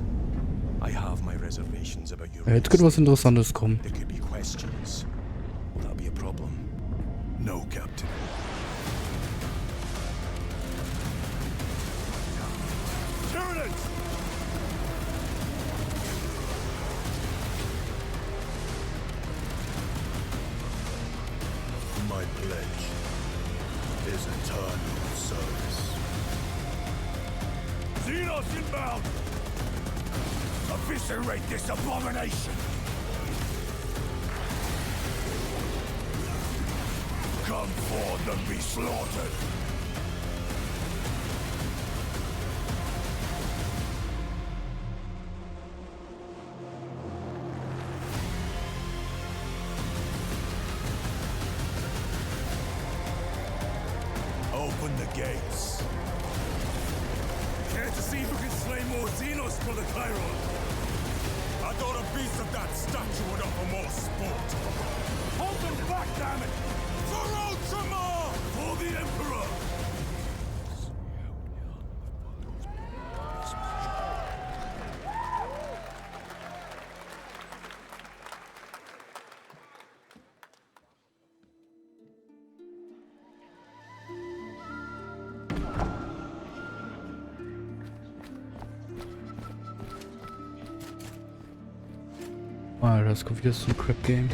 I have my reservations about your Jetzt könnte was Interessantes kommen. There could be questions. Will that be a problem? No, Captain. Tyranids! My pledge is eternal service. Xenos inbound! Eviscerate this abomination! Come forth and be slaughtered! Open the gates. Care to see who can slay more Xenos for the Chiron? I thought a beast of that stature would offer more sport. Hold them back, damn it! For Ultramar! For the Emperor! Ah, das kommt wieder so ein Crap-Game.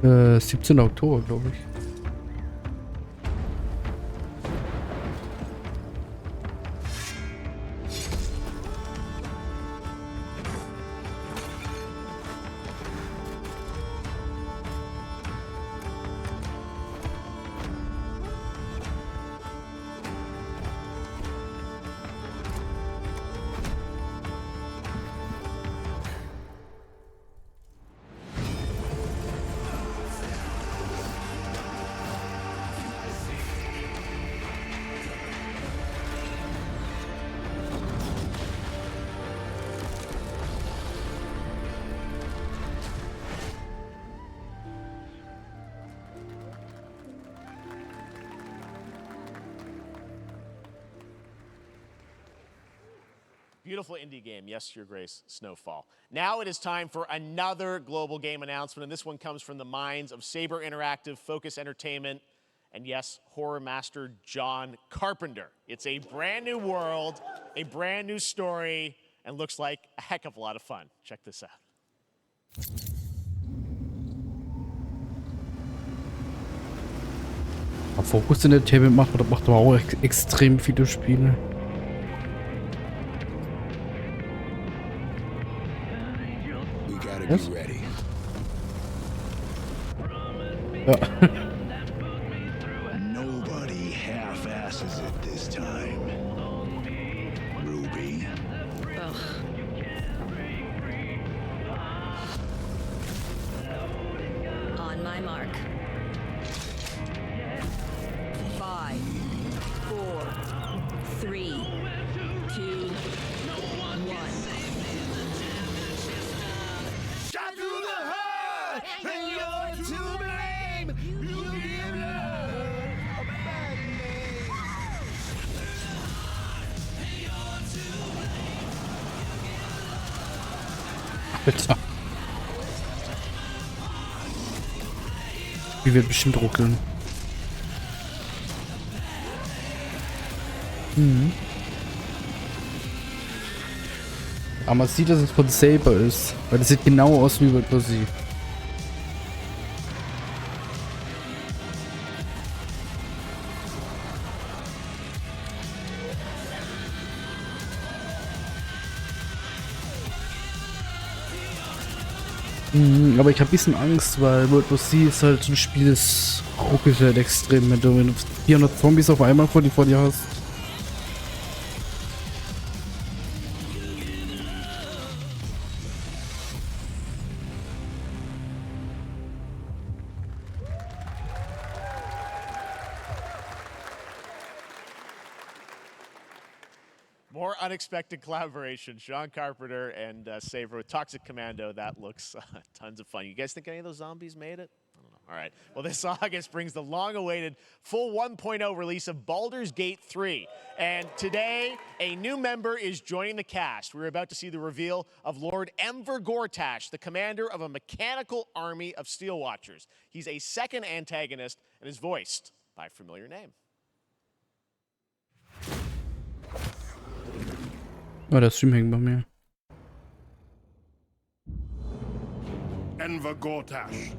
17. Oktober, glaube ich. Beautiful indie game, yes, Your Grace, Snowfall. Now it is time for another global game announcement, and this one comes from the minds of Saber Interactive, Focus Entertainment, and yes, horror master John Carpenter. It's a brand new world, a brand new story, and looks like a heck of a lot of fun. Check this out. Focus Entertainment macht aber auch extrem viele Spiele. Be ready. Nobody half-asses it this time. Ruby. On my mark. and you're to blame. You give love a bad name. Alter. Die wird bestimmt ruckeln. Mhm. Aber man sieht, dass es von Saber ist. Weil das sieht genau aus wie bei Pussy. Aber ich habe ein bisschen Angst, weil World War Z ist halt so ein Spiel, das ruckelt halt extrem, wenn du 400 Zombies auf einmal vor dir hast. More unexpected collaboration. Sean Carpenter and Saber with Toxic Commando. That looks tons of fun. You guys think any of those zombies made it? I don't know. All right. Well, this August brings the long-awaited full 1.0 release of Baldur's Gate 3. And today, a new member is joining the cast. We're about to see the reveal of Lord Enver Gortash, the commander of a mechanical army of Steel Watchers. He's a second antagonist and is voiced by a familiar name. Oh, der Stream hängt bei mir. Enver Gortash,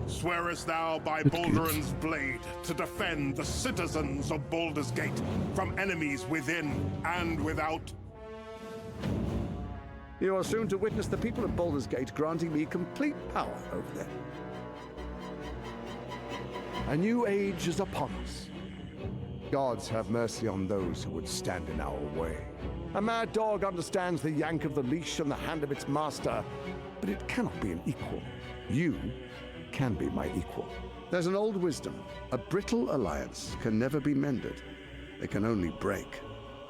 swearest thou by Balduran's blade to defend the citizens of Baldur's Gate from enemies within and without? You are soon to witness the people of Baldur's Gate granting me complete power over them. A new age is upon us. Gods have mercy on those who would stand in our way. A mad dog understands the yank of the leash and the hand of its master, but it cannot be an equal. You can be my equal. There's an old wisdom. A brittle alliance can never be mended. It can only break.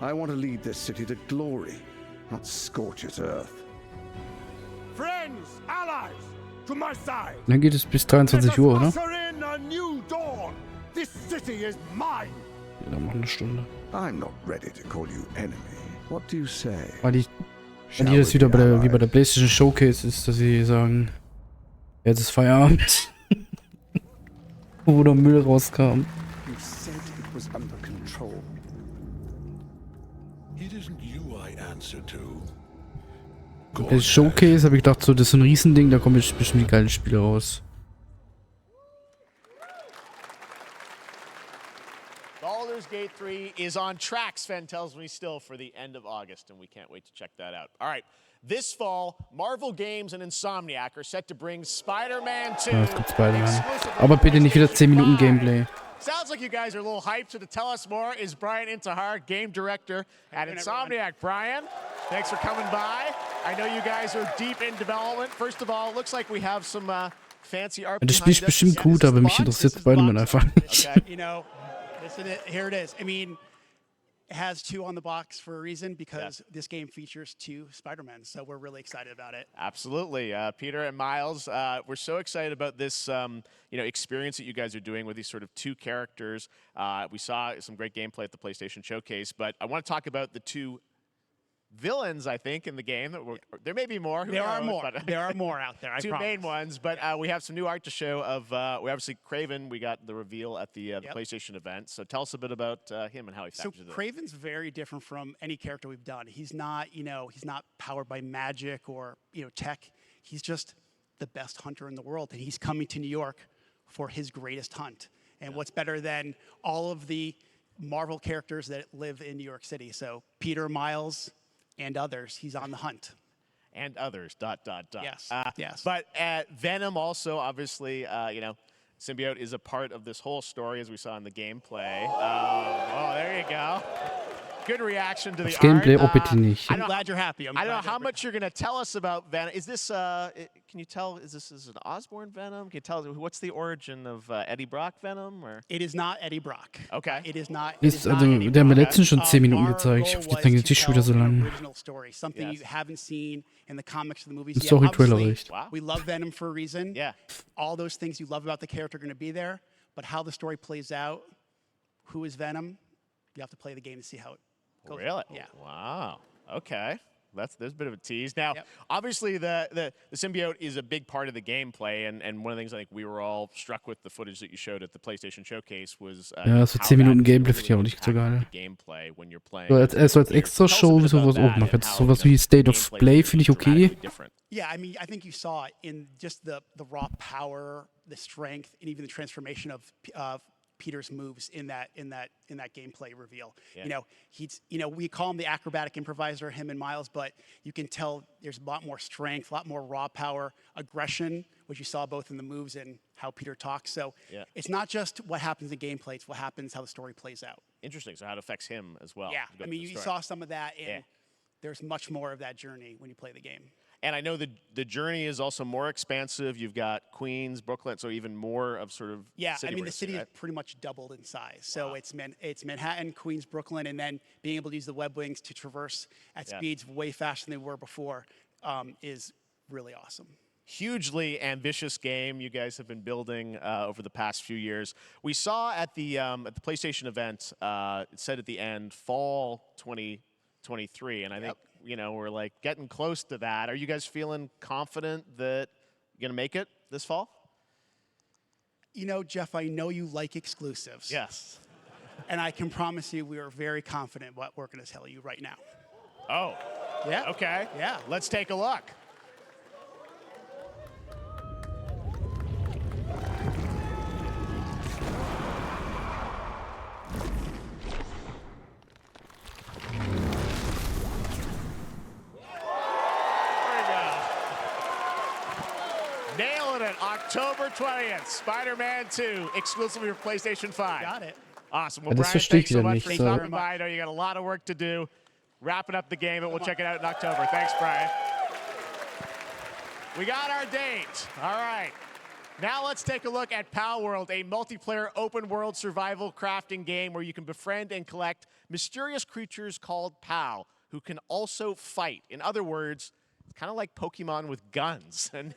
I want to lead this city to glory, not scorch its earth. Friends, allies, to my side. Dann geht es bis 23 Uhr, oder? In a new dawn. This city is mine. Ja, dann noch eine Stunde. I'm not ready to call you enemy. What do you say? Weil hier das wieder wie bei der PlayStation Showcase ist, dass sie sagen, jetzt ist Feierabend. Wo der Müll rauskam. You said it was under control. It isn't you I answer to. Bei Showcase habe ich gedacht, so, das ist so ein Riesending, da kommen jetzt bestimmt die geilen Spiele raus. Baldur's Gate 3 is on track, Sven tells me, still for the end of August, and we can't wait to check that out. All right, this fall, Marvel Games and Insomniac are set to bring Spider-Man 2. Ja, es gibt Spider-Man. Aber bitte nicht wieder 10 Minuten Gameplay. Sounds like you guys are a little hyped, so to tell us more is Brian Intihar, game director at Insomniac. Brian, thanks for coming by. I know you guys are deep in development. First of all, it looks like we have some fancy art. Das Spiel ist bestimmt gut, aber mich interessiert Spider-Man einfach nicht. You know, here it is. I mean, it has 2 on the box for a reason, because this game features 2 Spider-Men, so we're really excited about it. Absolutely. Peter and Miles, we're so excited about this experience that you guys are doing with these sort of 2 characters. We saw some great gameplay at the PlayStation Showcase, but I want to talk about the 2 villains, I think, in the game. There may be more. There are more. There are more out there, I 2 promise. main ones, but we have some new art to show of, we obviously, Kraven, we got the reveal at the PlayStation event. So tell us a bit about him and how he factors in. So Kraven's very different from any character we've done. He's not, he's not powered by magic or, tech. He's just the best hunter in the world, and he's coming to New York for his greatest hunt. And what's better than all of the Marvel characters that live in New York City? So Peter, Miles, and others, he's on the hunt. And others, ... Yes, yes. But Venom also, obviously, Symbiote is a part of this whole story, as we saw in the gameplay. Oh, there you go. Good reaction to the Das Gameplay, art. oh bitte nicht. I'm glad you're happy. I don't know how much you're going to tell us about Venom. Is this, can you tell, is this an Osborn Venom? Can you tell, what's the origin of Eddie Brock Venom? Or? It is not Eddie Brock. Okay. It is not. Ist, also, der hat mir letztens schon 10 Minuten gezeigt. Ich hab gedacht, das ist schon wieder so lang. Original story, something you haven't seen in the comics or the movies Ein yet. Story-Trailer Obviously, reicht. we love Venom for a reason. Yeah. All those things you love about the character are going to be there, but how the story plays out, who is Venom, you have to play the game to see how it goes. Really? Yeah. Wow. Okay. There's a bit of a tease. Now, obviously, the symbiote is a big part of the gameplay, and one of the things I think we were all struck with the footage that you showed at the PlayStation Showcase was Ja, so 10 Minuten Gameplay finde ich auch nicht so geil. So als extra Show sowas auch machen. Sowas wie State of Play finde ich okay. Yeah, I mean, I think you saw it in just the raw power, the strength, and even the transformation of Peter's moves in that gameplay reveal. Yeah. We call him the acrobatic improviser, him and Miles, but you can tell there's a lot more strength, a lot more raw power, aggression, which you saw both in the moves and how Peter talks. So it's not just what happens in gameplay, it's what happens, how the story plays out. Interesting. So how it affects him as well. Yeah, I mean, you saw some of that, and there's much more of that journey when you play the game. And I know the journey is also more expansive. You've got Queens, Brooklyn, so even more of sort of I mean, the racing, city right? is pretty much doubled in size. So it's Manhattan, Queens, Brooklyn, and then being able to use the web wings to traverse at speeds way faster than they were before is really awesome. Hugely ambitious game you guys have been building over the past few years. We saw at the PlayStation event, it said at the end, fall 2023, and I think we're like getting close to that. Are you guys feeling confident that you're gonna make it this fall? Jeff, I know you like exclusives. Yes. And I can promise you we are very confident what we're gonna tell you right now. Oh. Yeah. Okay. Yeah. Let's take a look. October 20th, Spider-Man 2, exclusively for PlayStation 5. Got it. Awesome. Well, Ja, das Brian, verstehe ich thanks so wieder much nicht. for So. stopping by. I know you got a lot of work to do. Wrapping up the game, but we'll check it out in October. Thanks, Brian. We got our date. All right. Now let's take a look at Pal World, a multiplayer open-world survival crafting game where you can befriend and collect mysterious creatures called Pal, who can also fight. In other words, it's kind of like Pokemon with guns. And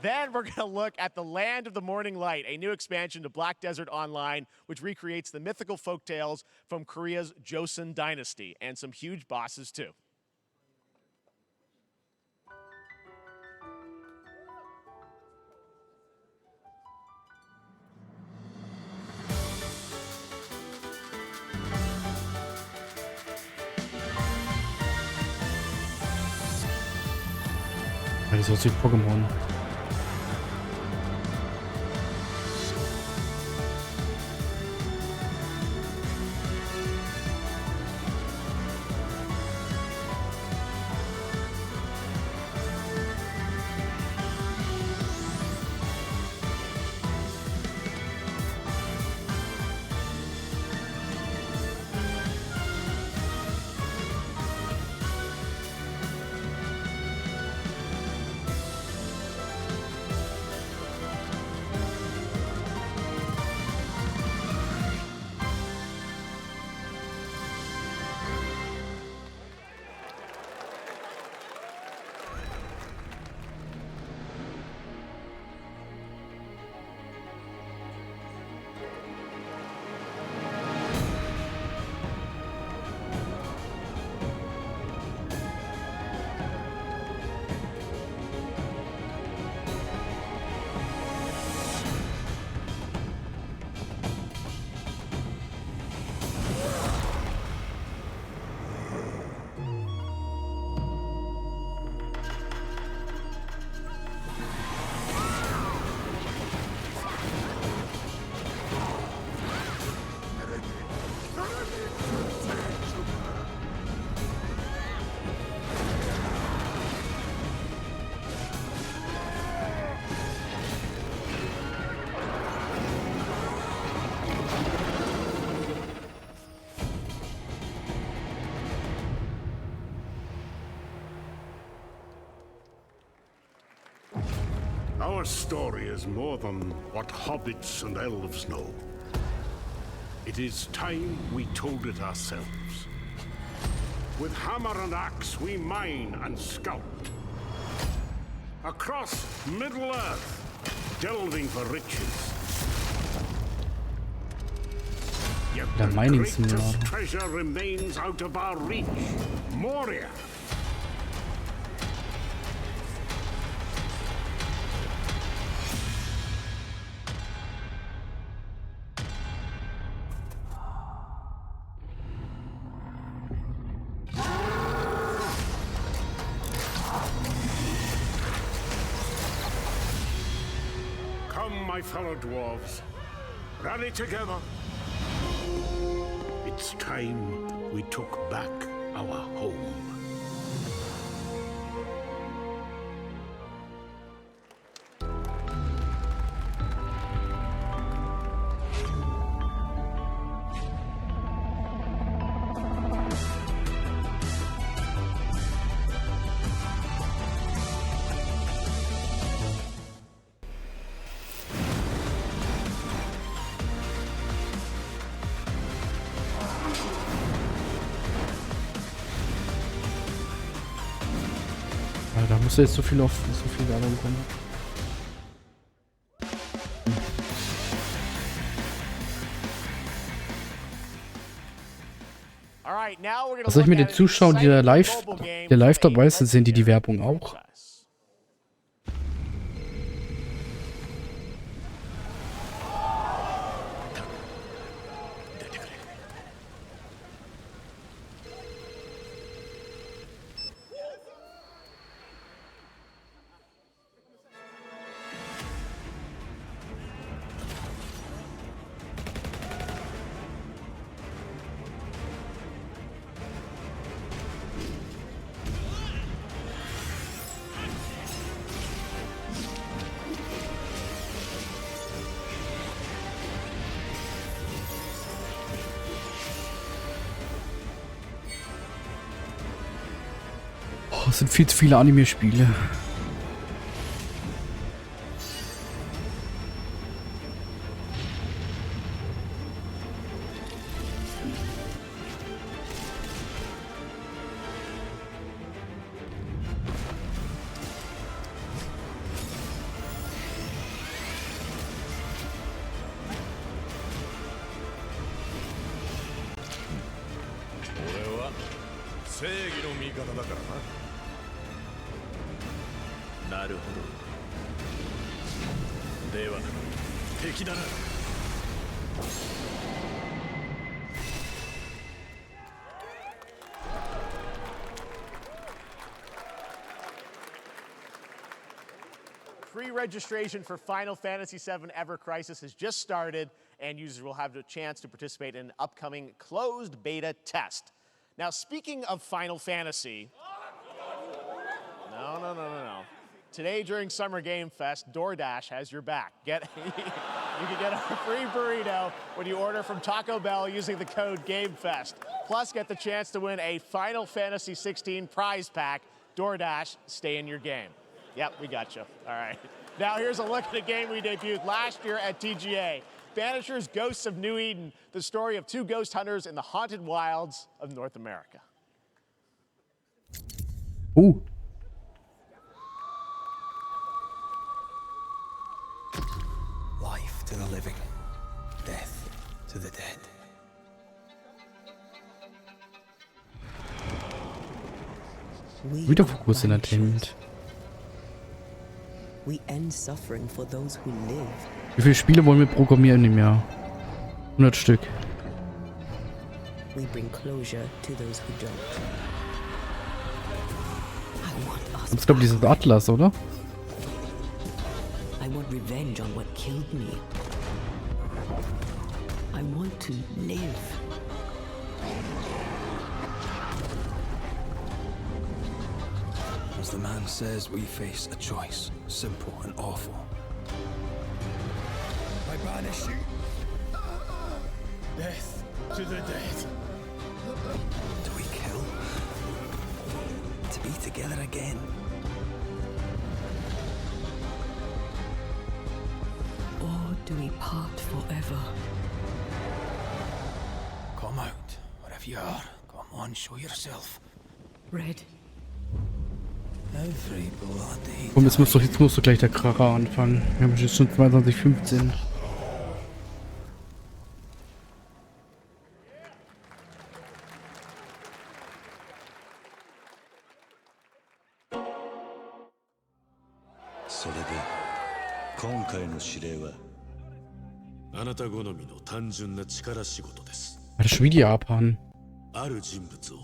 then we're going to look at the Land of the Morning Light, a new expansion to Black Desert Online, which recreates the mythical folktales from Korea's Joseon dynasty, and some huge bosses, too. Das aussieht wie Pokémon. Our story is more than what hobbits and elves know. It is time we told it ourselves. With hammer and axe we mine and sculpt. Across Middle-earth, delving for riches. Yet Der the Mining-Simulator. greatest treasure remains out of our reach. Moria. Come, my fellow dwarves. Rally together. It's time we took back our home. Da muss jetzt so viel Werbung kommen. Was ich mit den Zuschauern, die da live dabei sind, sehen die Werbung auch? Es sind viel zu viele Anime-Spiele. Pre-registration for Final Fantasy VII Ever Crisis has just started, and users will have the chance to participate in an upcoming closed beta test. Now, speaking of Final Fantasy... No. Today, during Summer Game Fest, DoorDash has your back. You can get a free burrito when you order from Taco Bell using the code GAMEFEST. Plus, get the chance to win a Final Fantasy XVI prize pack. DoorDash, stay in your game. Yep, we got you. All right. Now here's a look at a game we debuted last year at TGA. Banishers Ghosts of New Eden, the story of two ghost hunters in the haunted wilds of North America. Ooh. Life to the living, death to the dead. Wieder Fokus Entertainment. We end suffering for those who live. Wie viele Spiele wollen wir programmieren im Jahr? 100 Stück. We bring closure to those who don't. Das ist, glaube ich, dieses Atlas, oder? I want revenge on what killed me. I want to live. As the man says, we face a choice, simple and awful. I banish you. Death to the dead. Do we kill? To be together again? do we part forever? Come out, wherever you are. Come on, show yourself. Red. Every bloody... Und jetzt muss doch gleich der Kracher anfangen. Wir haben jetzt schon 22:15.あなた好みの単純な力仕事です。Das ist schon wieder Japan. ある人物を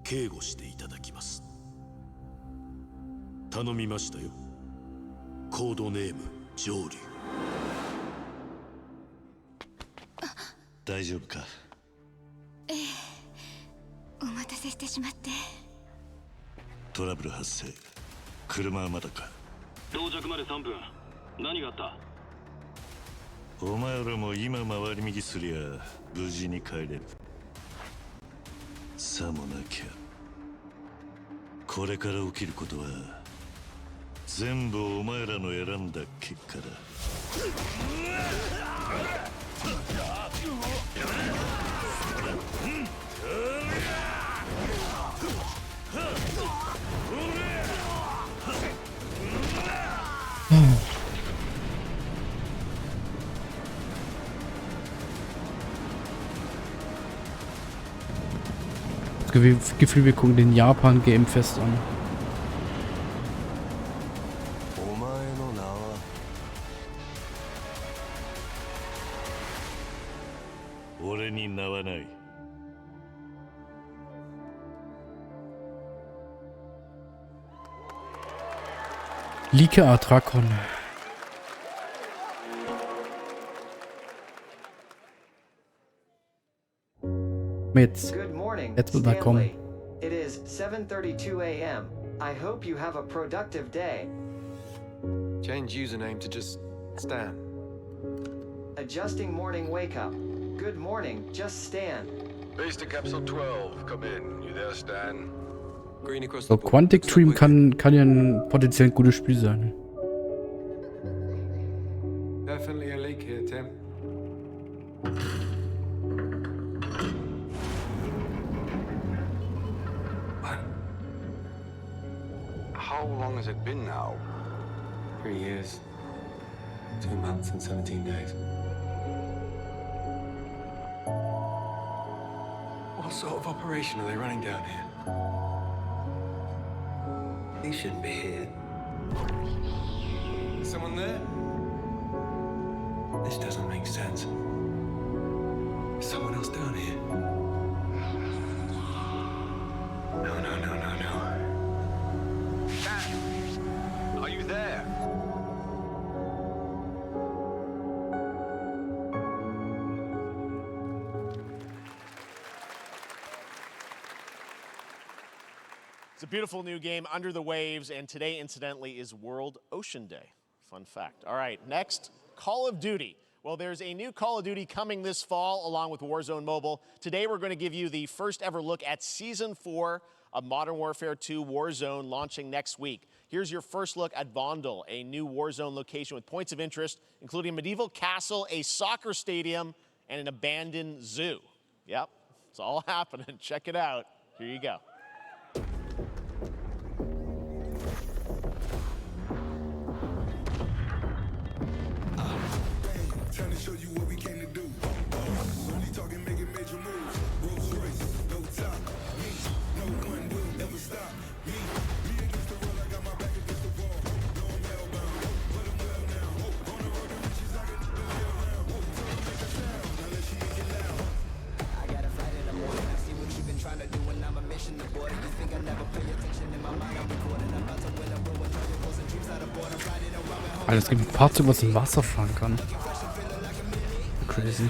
警護していただきます。頼みましたよ。コードネーム上流。大丈夫か？ええ、お待たせしてしまって。トラブル発生。車はまだか？到着まで3分。何があった？お前らも今回り右すりゃ無事に帰れる。さもなきゃこれから起きることは全部お前らの選んだ結果だ。Gefühl, wir gucken den Japan Game Fest an. Like Atrakon. Jetzt wird er kommen. It is 7:32 a.m. I hope you have a productive day. Change username to just Stan. Adjusting morning wake up. Good morning, just Stan. Base to capsule 12. Come in. You there, Stan? Green across the So, board. Quantic Dream kann ja ein potenziell gutes Spiel sein. Definitely a leak here, Tim. How long has it been now? 3 years. 2 months and 17 days. What sort of operation are they running down here? He shouldn't be here. Is someone there? This doesn't make sense. Is someone else down here? No. Are you there? It's a beautiful new game, Under the Waves, and today, incidentally, is World Ocean Day. Fun fact. All right, next, Call of Duty. Well, there's a new Call of Duty coming this fall, along with Warzone Mobile. Today, we're going to give you the first ever look at Season 4 of Modern Warfare 2 Warzone, launching next week. Here's your first look at Vondel, a new Warzone location with points of interest, including a medieval castle, a soccer stadium, and an abandoned zoo. Yep, it's all happening. Check it out. Here you go. Trying to show you what we came to do. Only talking, making major moves. Rolls Royce, no top. Me, no one will ever stop. Me against the world, I got my back against the wall. No, I'm hellbound. But I'm well now. On the road to riches, I can do it around. Tell them make a sound, unless she ain't get loud. I got a flight in the morning. I see what you've been trying to do, and I'm a mission to board. You think I never pay attention? In my mind, I'm recording. I'm about to win a room with all your goals and dreams out of board. I'm riding around with home. Alter, es gibt ein Fahrzeug, was im Wasser fahren kann. Crazy.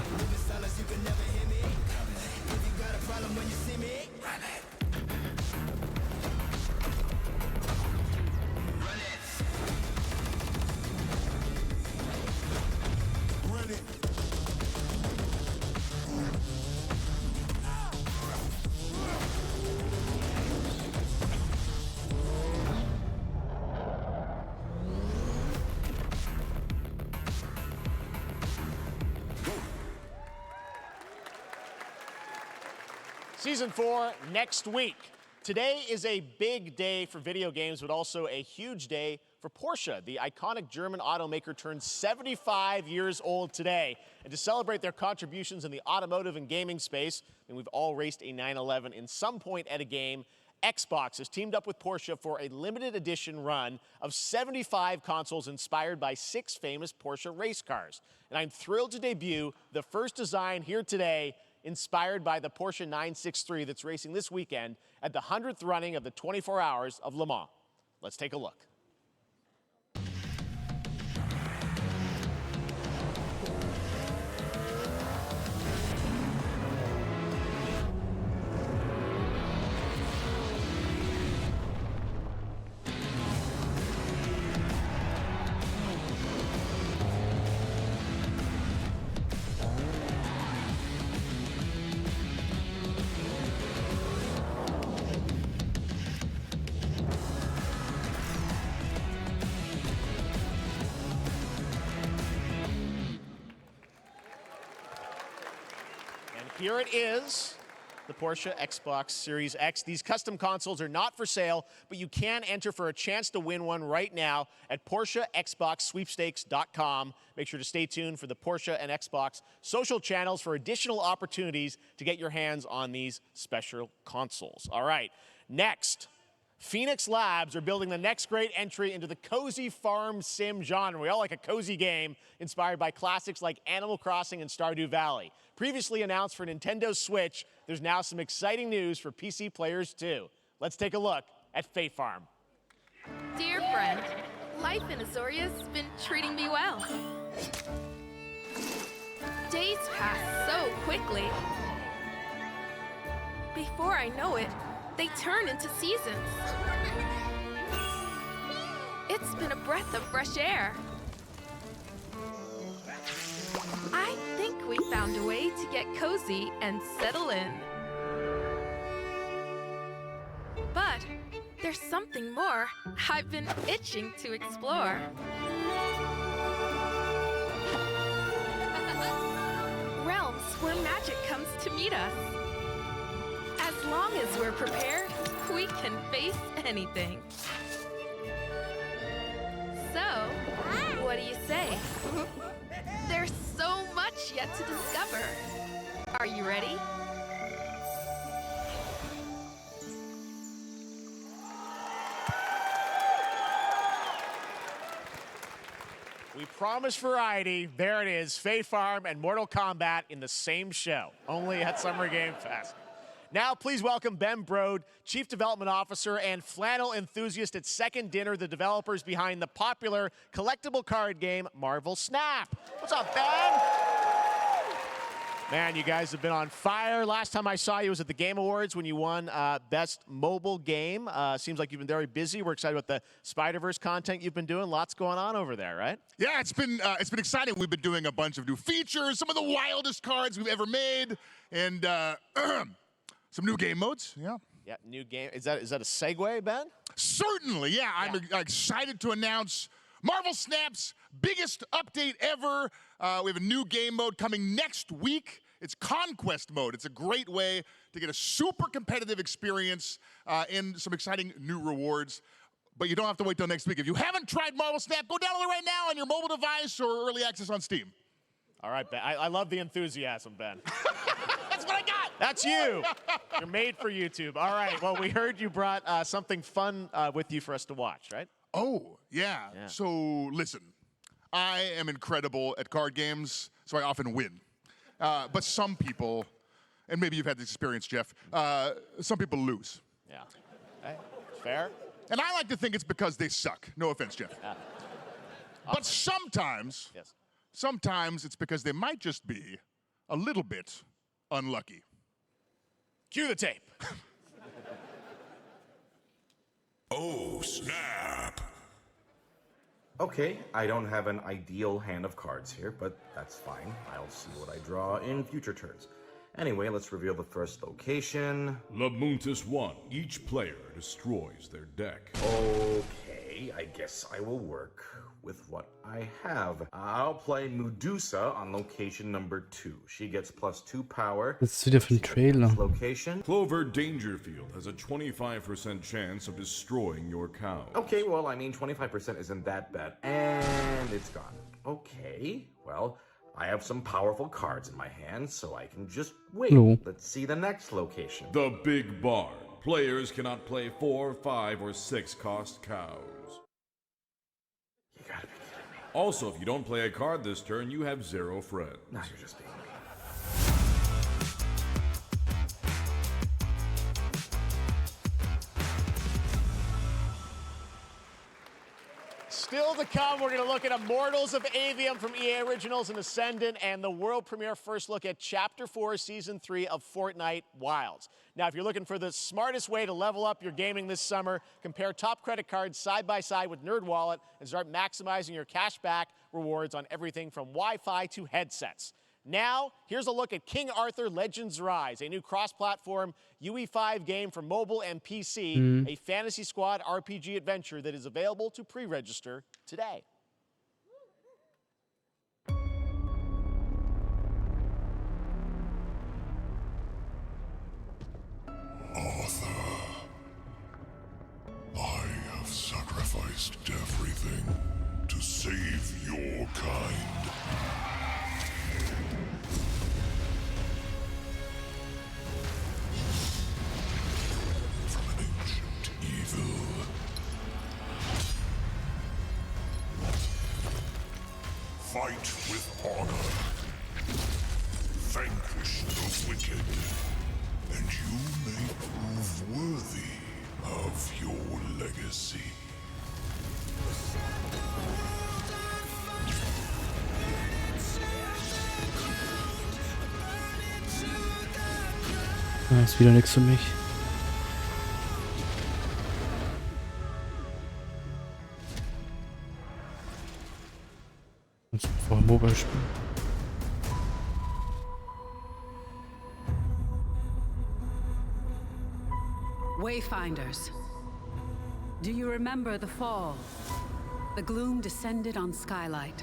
Season 4 next week. Today is a big day for video games, but also a huge day for Porsche. The iconic German automaker turned 75 years old today. And to celebrate their contributions in the automotive and gaming space, and we've all raced a 911 in some point at a game, Xbox has teamed up with Porsche for a limited edition run of 75 consoles inspired by 6 famous Porsche race cars. And I'm thrilled to debut the first design here today, inspired by the Porsche 963 that's racing this weekend at the 100th running of the 24 Hours of Le Mans. Let's take a look. Here it is, the Porsche Xbox Series X. These custom consoles are not for sale, but you can enter for a chance to win one right now at PorscheXboxSweepstakes.com. Make sure to stay tuned for the Porsche and Xbox social channels for additional opportunities to get your hands on these special consoles. All right, next. Phoenix Labs are building the next great entry into the cozy farm sim genre. We all like a cozy game inspired by classics like Animal Crossing and Stardew Valley. Previously announced for Nintendo Switch, there's now some exciting news for PC players too. Let's take a look at Fae Farm. Dear friend, life in Azoria's been treating me well. Days pass so quickly. Before I know it, they turn into seasons. It's been a breath of fresh air. I think we found a way to get cozy and settle in. But there's something more I've been itching to explore. Realms where magic comes to meet us. As long as we're prepared, we can face anything. So, what do you say? There's so much yet to discover. Are you ready? We promised variety. There it is, Fae Farm and Mortal Kombat in the same show, only at Summer Game Fest. Now, please welcome Ben Brode, Chief Development Officer and flannel enthusiast at Second Dinner, the developers behind the popular collectible card game, Marvel Snap. What's up, Ben? Man, you guys have been on fire. Last time I saw you was at the Game Awards when you won Best Mobile Game. Seems like you've been very busy. We're excited about the Spider-Verse content you've been doing. Lots going on over there, right? Yeah, it's been exciting. We've been doing a bunch of new features, some of the wildest cards we've ever made, and some new game modes, yeah. Yeah, new game. Is that a segue, Ben? Certainly, yeah. I'm excited to announce Marvel Snap's biggest update ever. We have a new game mode coming next week. It's Conquest mode. It's a great way to get a super competitive experience and some exciting new rewards. But you don't have to wait till next week. If you haven't tried Marvel Snap, go download it right now on your mobile device or early access on Steam. All right, Ben. I love the enthusiasm, Ben. That's what I got. That's you. You're made for YouTube. All right. Well, we heard you brought something fun with you for us to watch, right? Oh, yeah. So, listen. I am incredible at card games, so I often win. But some people, and maybe you've had this experience, Jeff, some people lose. Yeah. Okay. Fair. And I like to think it's because they suck. No offense, Jeff. Yeah. But sometimes, sometimes it's because they might just be a little bit unlucky. Cue the tape. Oh, snap. Okay, I don't have an ideal hand of cards here, but that's fine. I'll see what I draw in future turns. Anyway, let's reveal the first location. Lamuntis 1. Each player destroys their deck. Okay, I guess I will work with what I have. I'll play Medusa on location number 2. She gets +2 power. Das ist wieder für ein Trailer. Location. Clover Dangerfield has a 25% chance of destroying your cow. Okay, well, I mean, 25% isn't that bad. And it's gone. Okay, well, I have some powerful cards in my hand, so I can just wait. No. Let's see the next location. The Big Barn. Players cannot play 4, 5, or 6 cost cows. You gotta be kidding me. Also, if you don't play a card this turn, you have 0 friends. Now you're just being mean. Still to come, we're going to look at Immortals of Avium from EA Originals and Ascendant, and the world premiere first look at Chapter 4, Season 3 of Fortnite Wilds. Now, if you're looking for the smartest way to level up your gaming this summer, compare top credit cards side by side with NerdWallet and start maximizing your cashback rewards on everything from Wi-Fi to headsets. Now, here's a look at King Arthur Legends Rise, a new cross-platform UE5 game for mobile and PC, a Fantasy Squad RPG adventure that is available to pre-register today. Arthur, I have sacrificed everything to save your kind. Fight with honor. Vanquish the wicked, and you may prove worthy of your legacy. Das ist wieder nichts für mich. Jetzt vorher Mobile spielen. Wayfinders, do you remember the fall? The gloom descended on Skylight.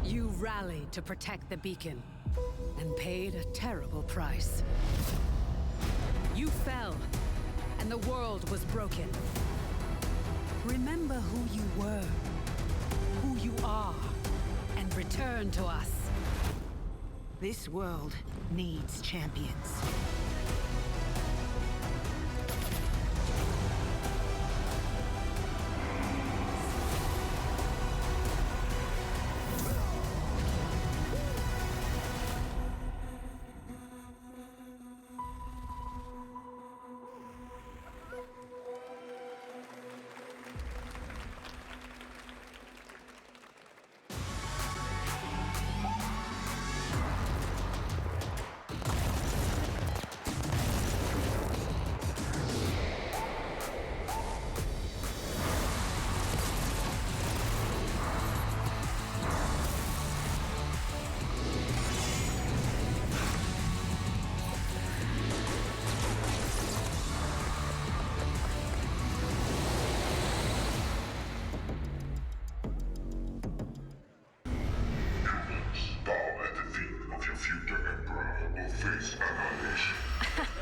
You rallied to protect the beacon and paid a terrible price. You fell, and the world was broken. Remember who you were, who you are, and return to us. This world needs champions.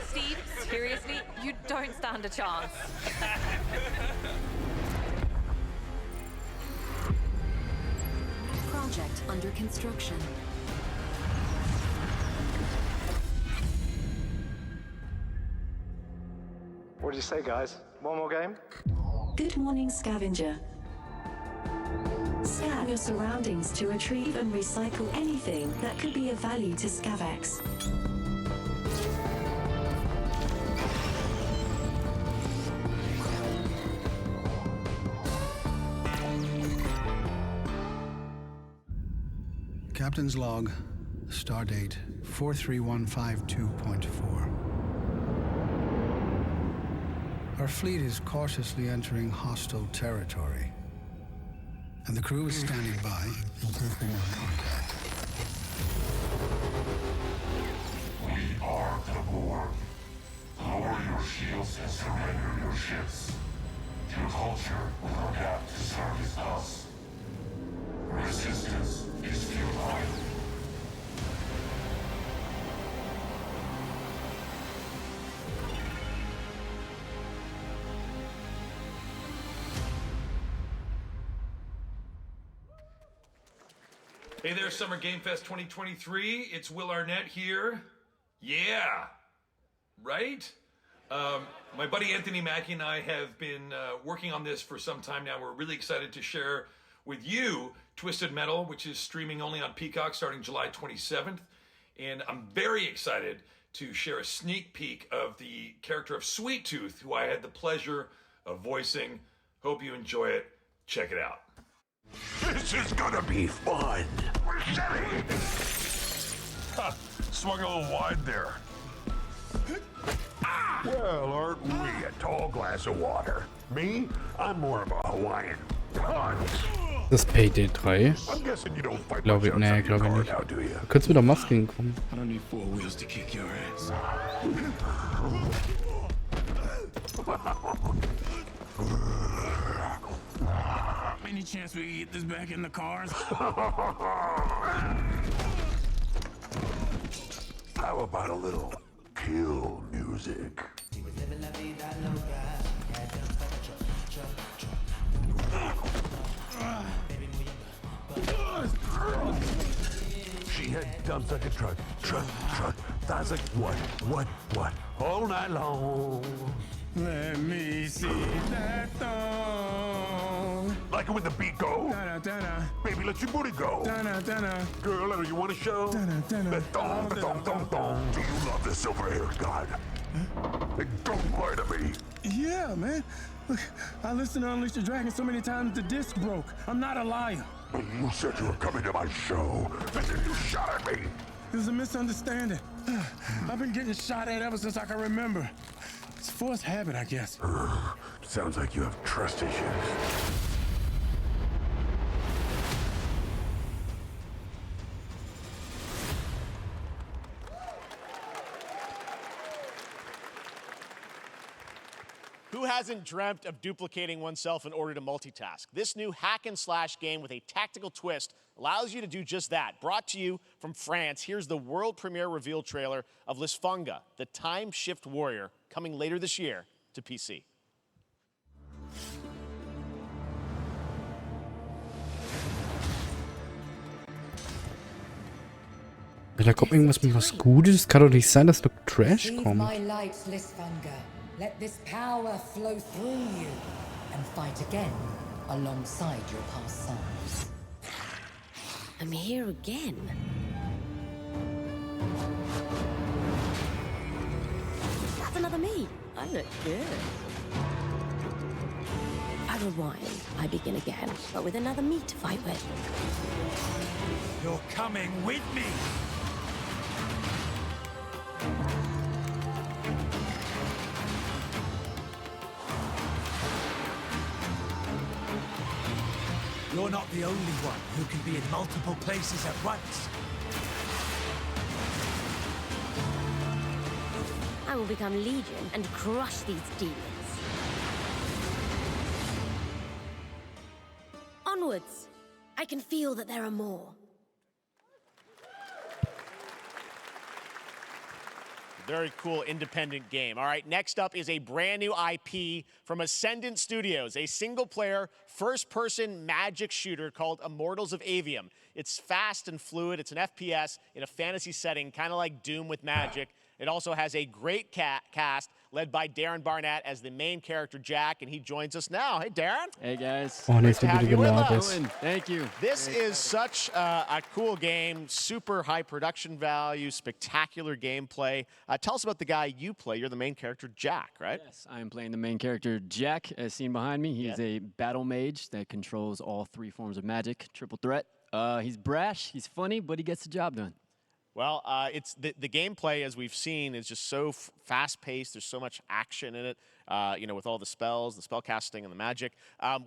Steve, seriously, you don't stand a chance. Project under construction. What did you say, guys? One more game? Good morning, scavenger. Scan your surroundings to retrieve and recycle anything that could be of value to Scavex. Captain's log, stardate 43152.4. Our fleet is cautiously entering hostile territory, and the crew is standing by in case they want contact. We are the Borg. Lower your shields and surrender your ships. Your culture will adapt to service us. Resistance is futile. Hey there, Summer Game Fest 2023. It's Will Arnett here. Yeah, right? My buddy Anthony Mackie and I have been working on this for some time now. We're really excited to share with you Twisted Metal, which is streaming only on Peacock starting July 27th. And I'm very excited to share a sneak peek of the character of Sweet Tooth, who I had the pleasure of voicing. Hope you enjoy it. Check it out. This is gonna be fun. Ha, swung a little wide there. Well, aren't we a tall glass of water? Me, I'm more of a Hawaiian punch. Das ist Payday 3? I'm guessing you don't fight Glaube ich, nee, glaube ich nicht. Da könnte es mit der Maske hinkommen. I don't need 4 wheels to kick your ass. Any chance we get this back in the cars? How about a little kill music? She had dumps like a truck. That's like what? All night long. Let me see that thong. Like it when the beat go? Da-da-da-da. Baby, let your booty go. Da-da-da-da. Girl, do you want to show? Da-da-da-da. The thong. Do you love the silver-haired god? Then don't lie to me. Yeah, man. Look, I listened to Unleash the Dragon so many times the disc broke. I'm not a liar. You said you were coming to my show, and then you shot at me. It was a misunderstanding. I've been getting shot at ever since I can remember. It's a forced habit, I guess. Sounds like you have trust issues. Who hasn't dreamt of duplicating oneself in order to multitask? This new hack and slash game with a tactical twist allows you to do just that. Brought to you from France, here's the world premiere reveal trailer of Lisfunga, the time shift warrior, coming later this year to PC. Da kommt irgendwas mit was Gutes. Das kann doch nicht sein, dass nur Trash kommt. My light, Lisfunga. Let this power flow through you and fight again alongside your past selves. I'm here again. That's another me. I look good. I rewind. I begin again, but with another me to fight with. You're coming with me. You're not the only one who can be in multiple places at once. I will become Legion and crush these demons. Onwards! I can feel that there are more. Very cool independent game. All right, next up is a brand new IP from Ascendant Studios, a single-player, first-person magic shooter called Immortals of Avium. It's fast and fluid. It's an FPS in a fantasy setting, kind of like Doom with magic. It also has a great cast led by Darren Barnett as the main character, Jack, and he joins us now. Hey, Darren. Hey, guys. Oh, nice to have you with us. Thank you. This is such a cool game, super high production value, spectacular gameplay. Tell us about the guy you play. You're the main character, Jack, right? Yes, I am playing the main character, Jack, as seen behind me. He's a battle mage that controls all 3 forms of magic, triple threat. He's brash, he's funny, but he gets the job done. Well, it's the gameplay, as we've seen, is just so fast-paced. There's so much action in it, you know, with all the spells, the spell casting, and the magic.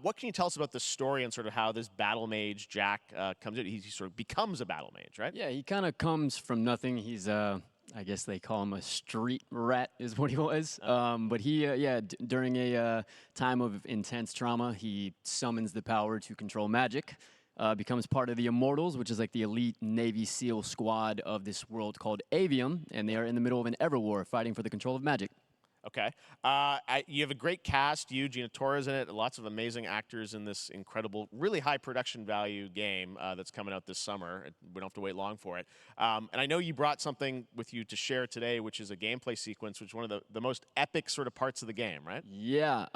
What can you tell us about the story and sort of how this battle mage, Jack, comes in? He sort of becomes a battle mage, right? Yeah, he kind of comes from nothing. He's I guess they call him a street rat is what he was. But he, during a time of intense trauma, he summons the power to control magic, becomes part of the Immortals, which is like the elite Navy SEAL squad of this world called Avium, and they are in the middle of an Everwar fighting for the control of magic. Okay. You have a great cast. You, Gina Torres in it. Lots of amazing actors in this incredible, really high production value game that's coming out this summer. We don't have to wait long for it. And I know you brought something with you to share today, which is a gameplay sequence, which is one of the most epic sort of parts of the game, right? Yeah.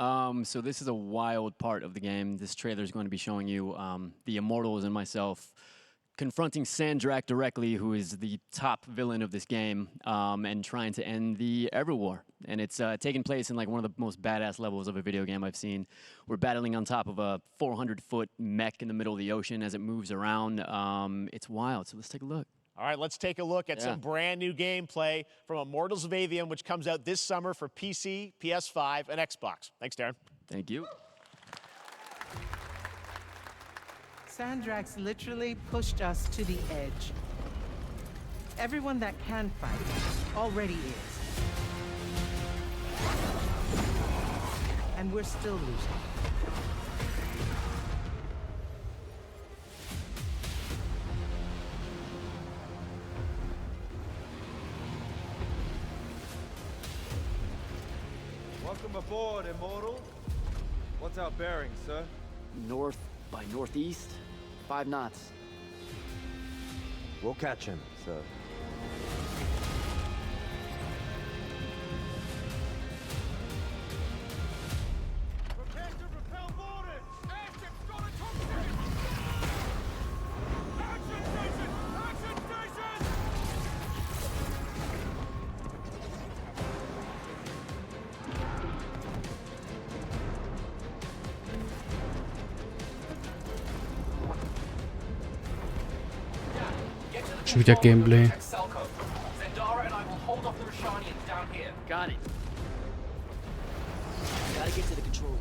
So this is a wild part of the game. This trailer is going to be showing you the Immortals and myself confronting Sandrak directly, who is the top villain of this game, and trying to end the Everwar. And it's taking place in like one of the most badass levels of a video game I've seen. We're battling on top of a 400-foot mech in the middle of the ocean as it moves around. It's wild, so let's take a look. All right, let's take a look at some brand new gameplay from Immortals of Avium, which comes out this summer for PC, PS5, and Xbox. Thanks, Darren. Thank you. Sandrax literally pushed us to the edge. Everyone that can fight already is. And we're still losing. Welcome aboard, Immortal. What's our bearing, sir? North by northeast, 5 knots. We'll catch him, sir. Prepare to repel boarders! Airships got a toxic! Action station! Action station! Schon wieder Gameplay. Got it. Gotta get to the control room.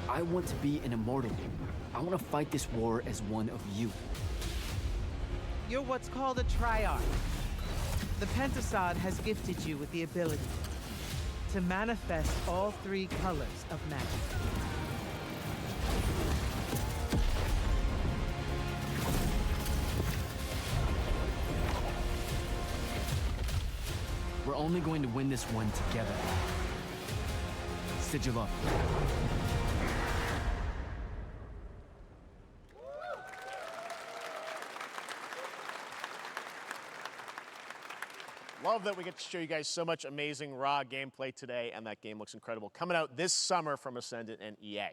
I want to be an immortal. I want to fight this war as one of you. You're what's called a triarch. The Pentasod has gifted you with the ability to manifest all 3 colors of magic. We're only going to win this one together. Sigil up. Love that we get to show you guys so much amazing raw gameplay today, and that game looks incredible. Coming out this summer from Ascendant and EA.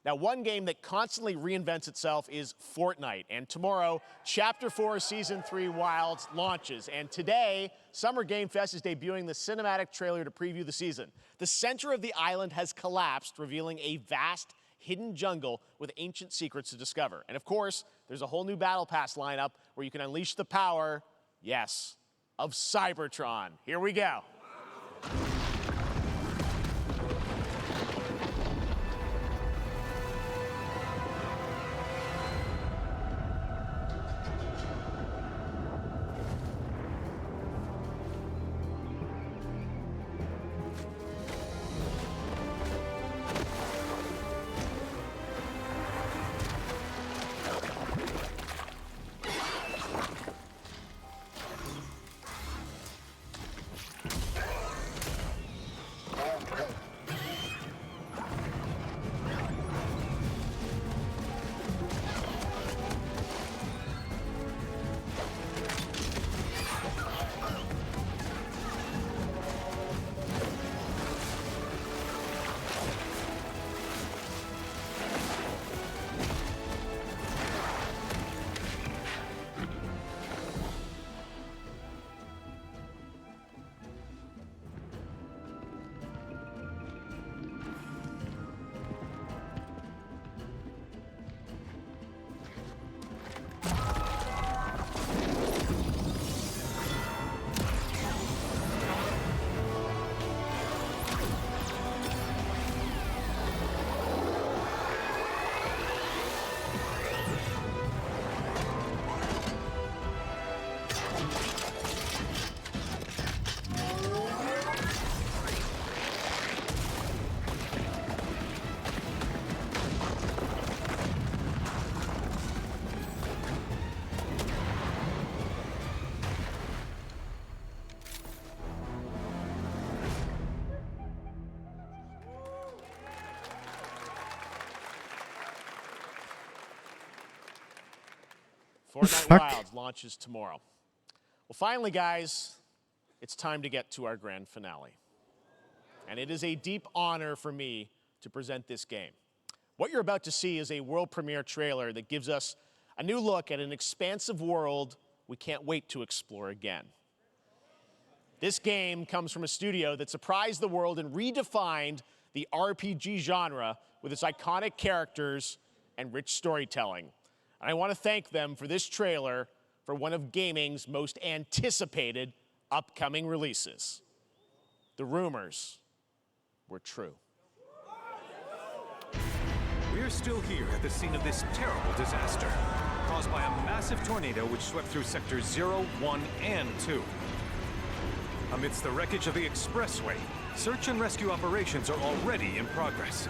Now, one game that constantly reinvents itself is Fortnite, and tomorrow, Chapter 4 Season 3 Wilds launches, and today, Summer Game Fest is debuting the cinematic trailer to preview the season. The center of the island has collapsed, revealing a vast, hidden jungle with ancient secrets to discover. And of course, there's a whole new Battle Pass lineup where you can unleash the power, yes, of Cybertron. Here we go. We're Fortnite Wilds launches tomorrow. Well, finally, guys, it's time to get to our grand finale. And it is a deep honor for me to present this game. What you're about to see is a world premiere trailer that gives us a new look at an expansive world we can't wait to explore again. This game comes from a studio that surprised the world and redefined the RPG genre with its iconic characters and rich storytelling. And I want to thank them for this trailer for one of gaming's most anticipated upcoming releases. The rumors were true. We're still here at the scene of this terrible disaster, caused by a massive tornado which swept through sectors 0, 1, and 2. Amidst the wreckage of the expressway, search and rescue operations are already in progress.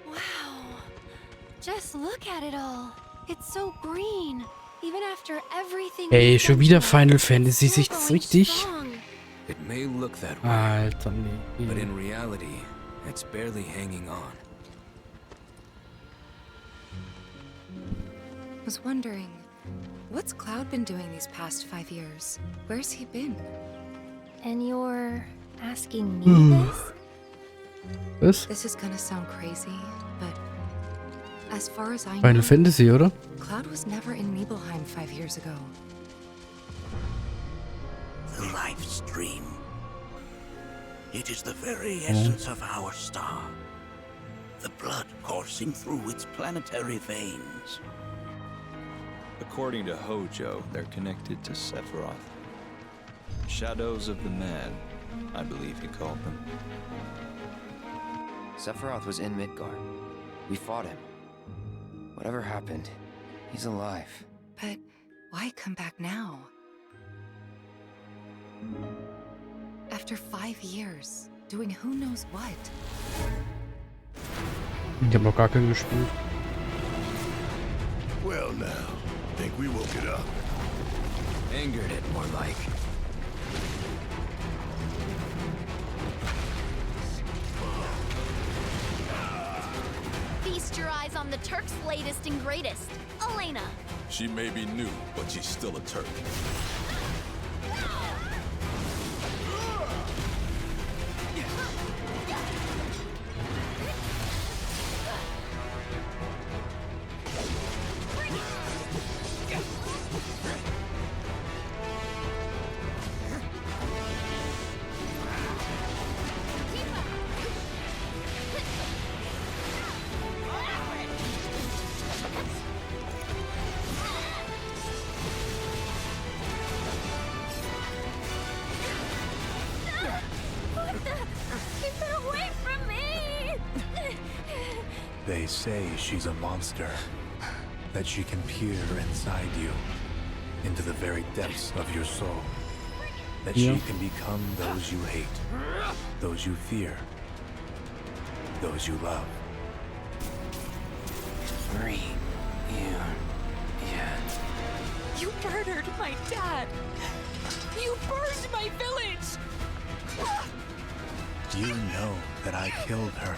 Wow. Just look at it all. It's so green. Even after everything. Ey, schon wieder Final Fantasy 60? It may look that way, Alter, nee. but in reality, it's barely hanging on. I was wondering, what's Cloud been doing these past 5 years? Where's he been? And you're asking me this? Was? This is gonna sound crazy, but as far as I know, Final Fantasy, oder? Cloud was never in Nibelheim 5 years ago. The life stream. It is the very essence of our star. The blood coursing through its planetary veins. According to Hojo, they're connected to Sephiroth. Shadows of the Man, I believe he called them. Sephiroth was in Midgard. We fought him. Whatever happened, he's alive. But why come back now? After 5 years, doing who knows what. Ich hab noch gar keinen gespielt. Well now, think we woke it up. Angered it, more like. Feast your eyes on the Turk's latest and greatest, Elena. She may be new, but she's still a Turk. They say she's a monster, that she can peer inside you, into the very depths of your soul, that she can become those you hate, those you fear, those you love. You murdered my dad. You burned my village. You know that I killed her.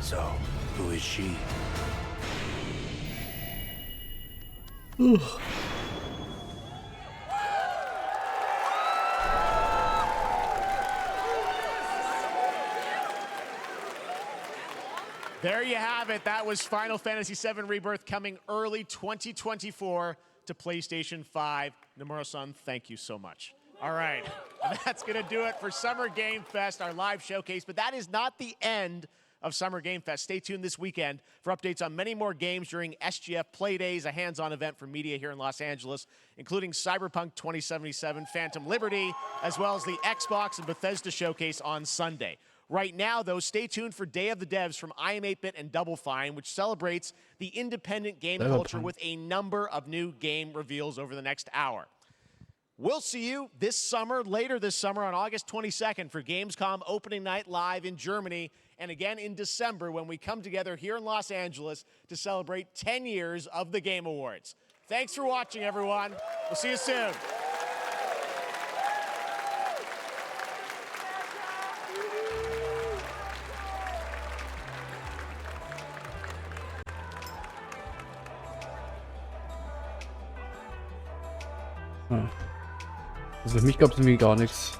So, who is she? There you have it. That was Final Fantasy VII Rebirth coming early 2024 to PlayStation 5. Nomura-san, thank you so much. All right, that's going to do it for Summer Game Fest, our live showcase. But that is not the end of Summer Game Fest. Stay tuned this weekend for updates on many more games during SGF Play Days, a hands-on event for media here in Los Angeles, including Cyberpunk 2077, Phantom Liberty, as well as the Xbox and Bethesda showcase on Sunday. Right now, though, stay tuned for Day of the Devs from I Am 8-Bit and Double Fine, which celebrates the independent game culture with a number of new game reveals over the next hour. We'll see you this summer, later this summer on August 22nd for Gamescom opening night live in Germany, and again in December when we come together here in Los Angeles to celebrate 10 years of the Game Awards. Thanks for watching, everyone. We'll see you soon. Ah. Also für mich gab es irgendwie gar nichts.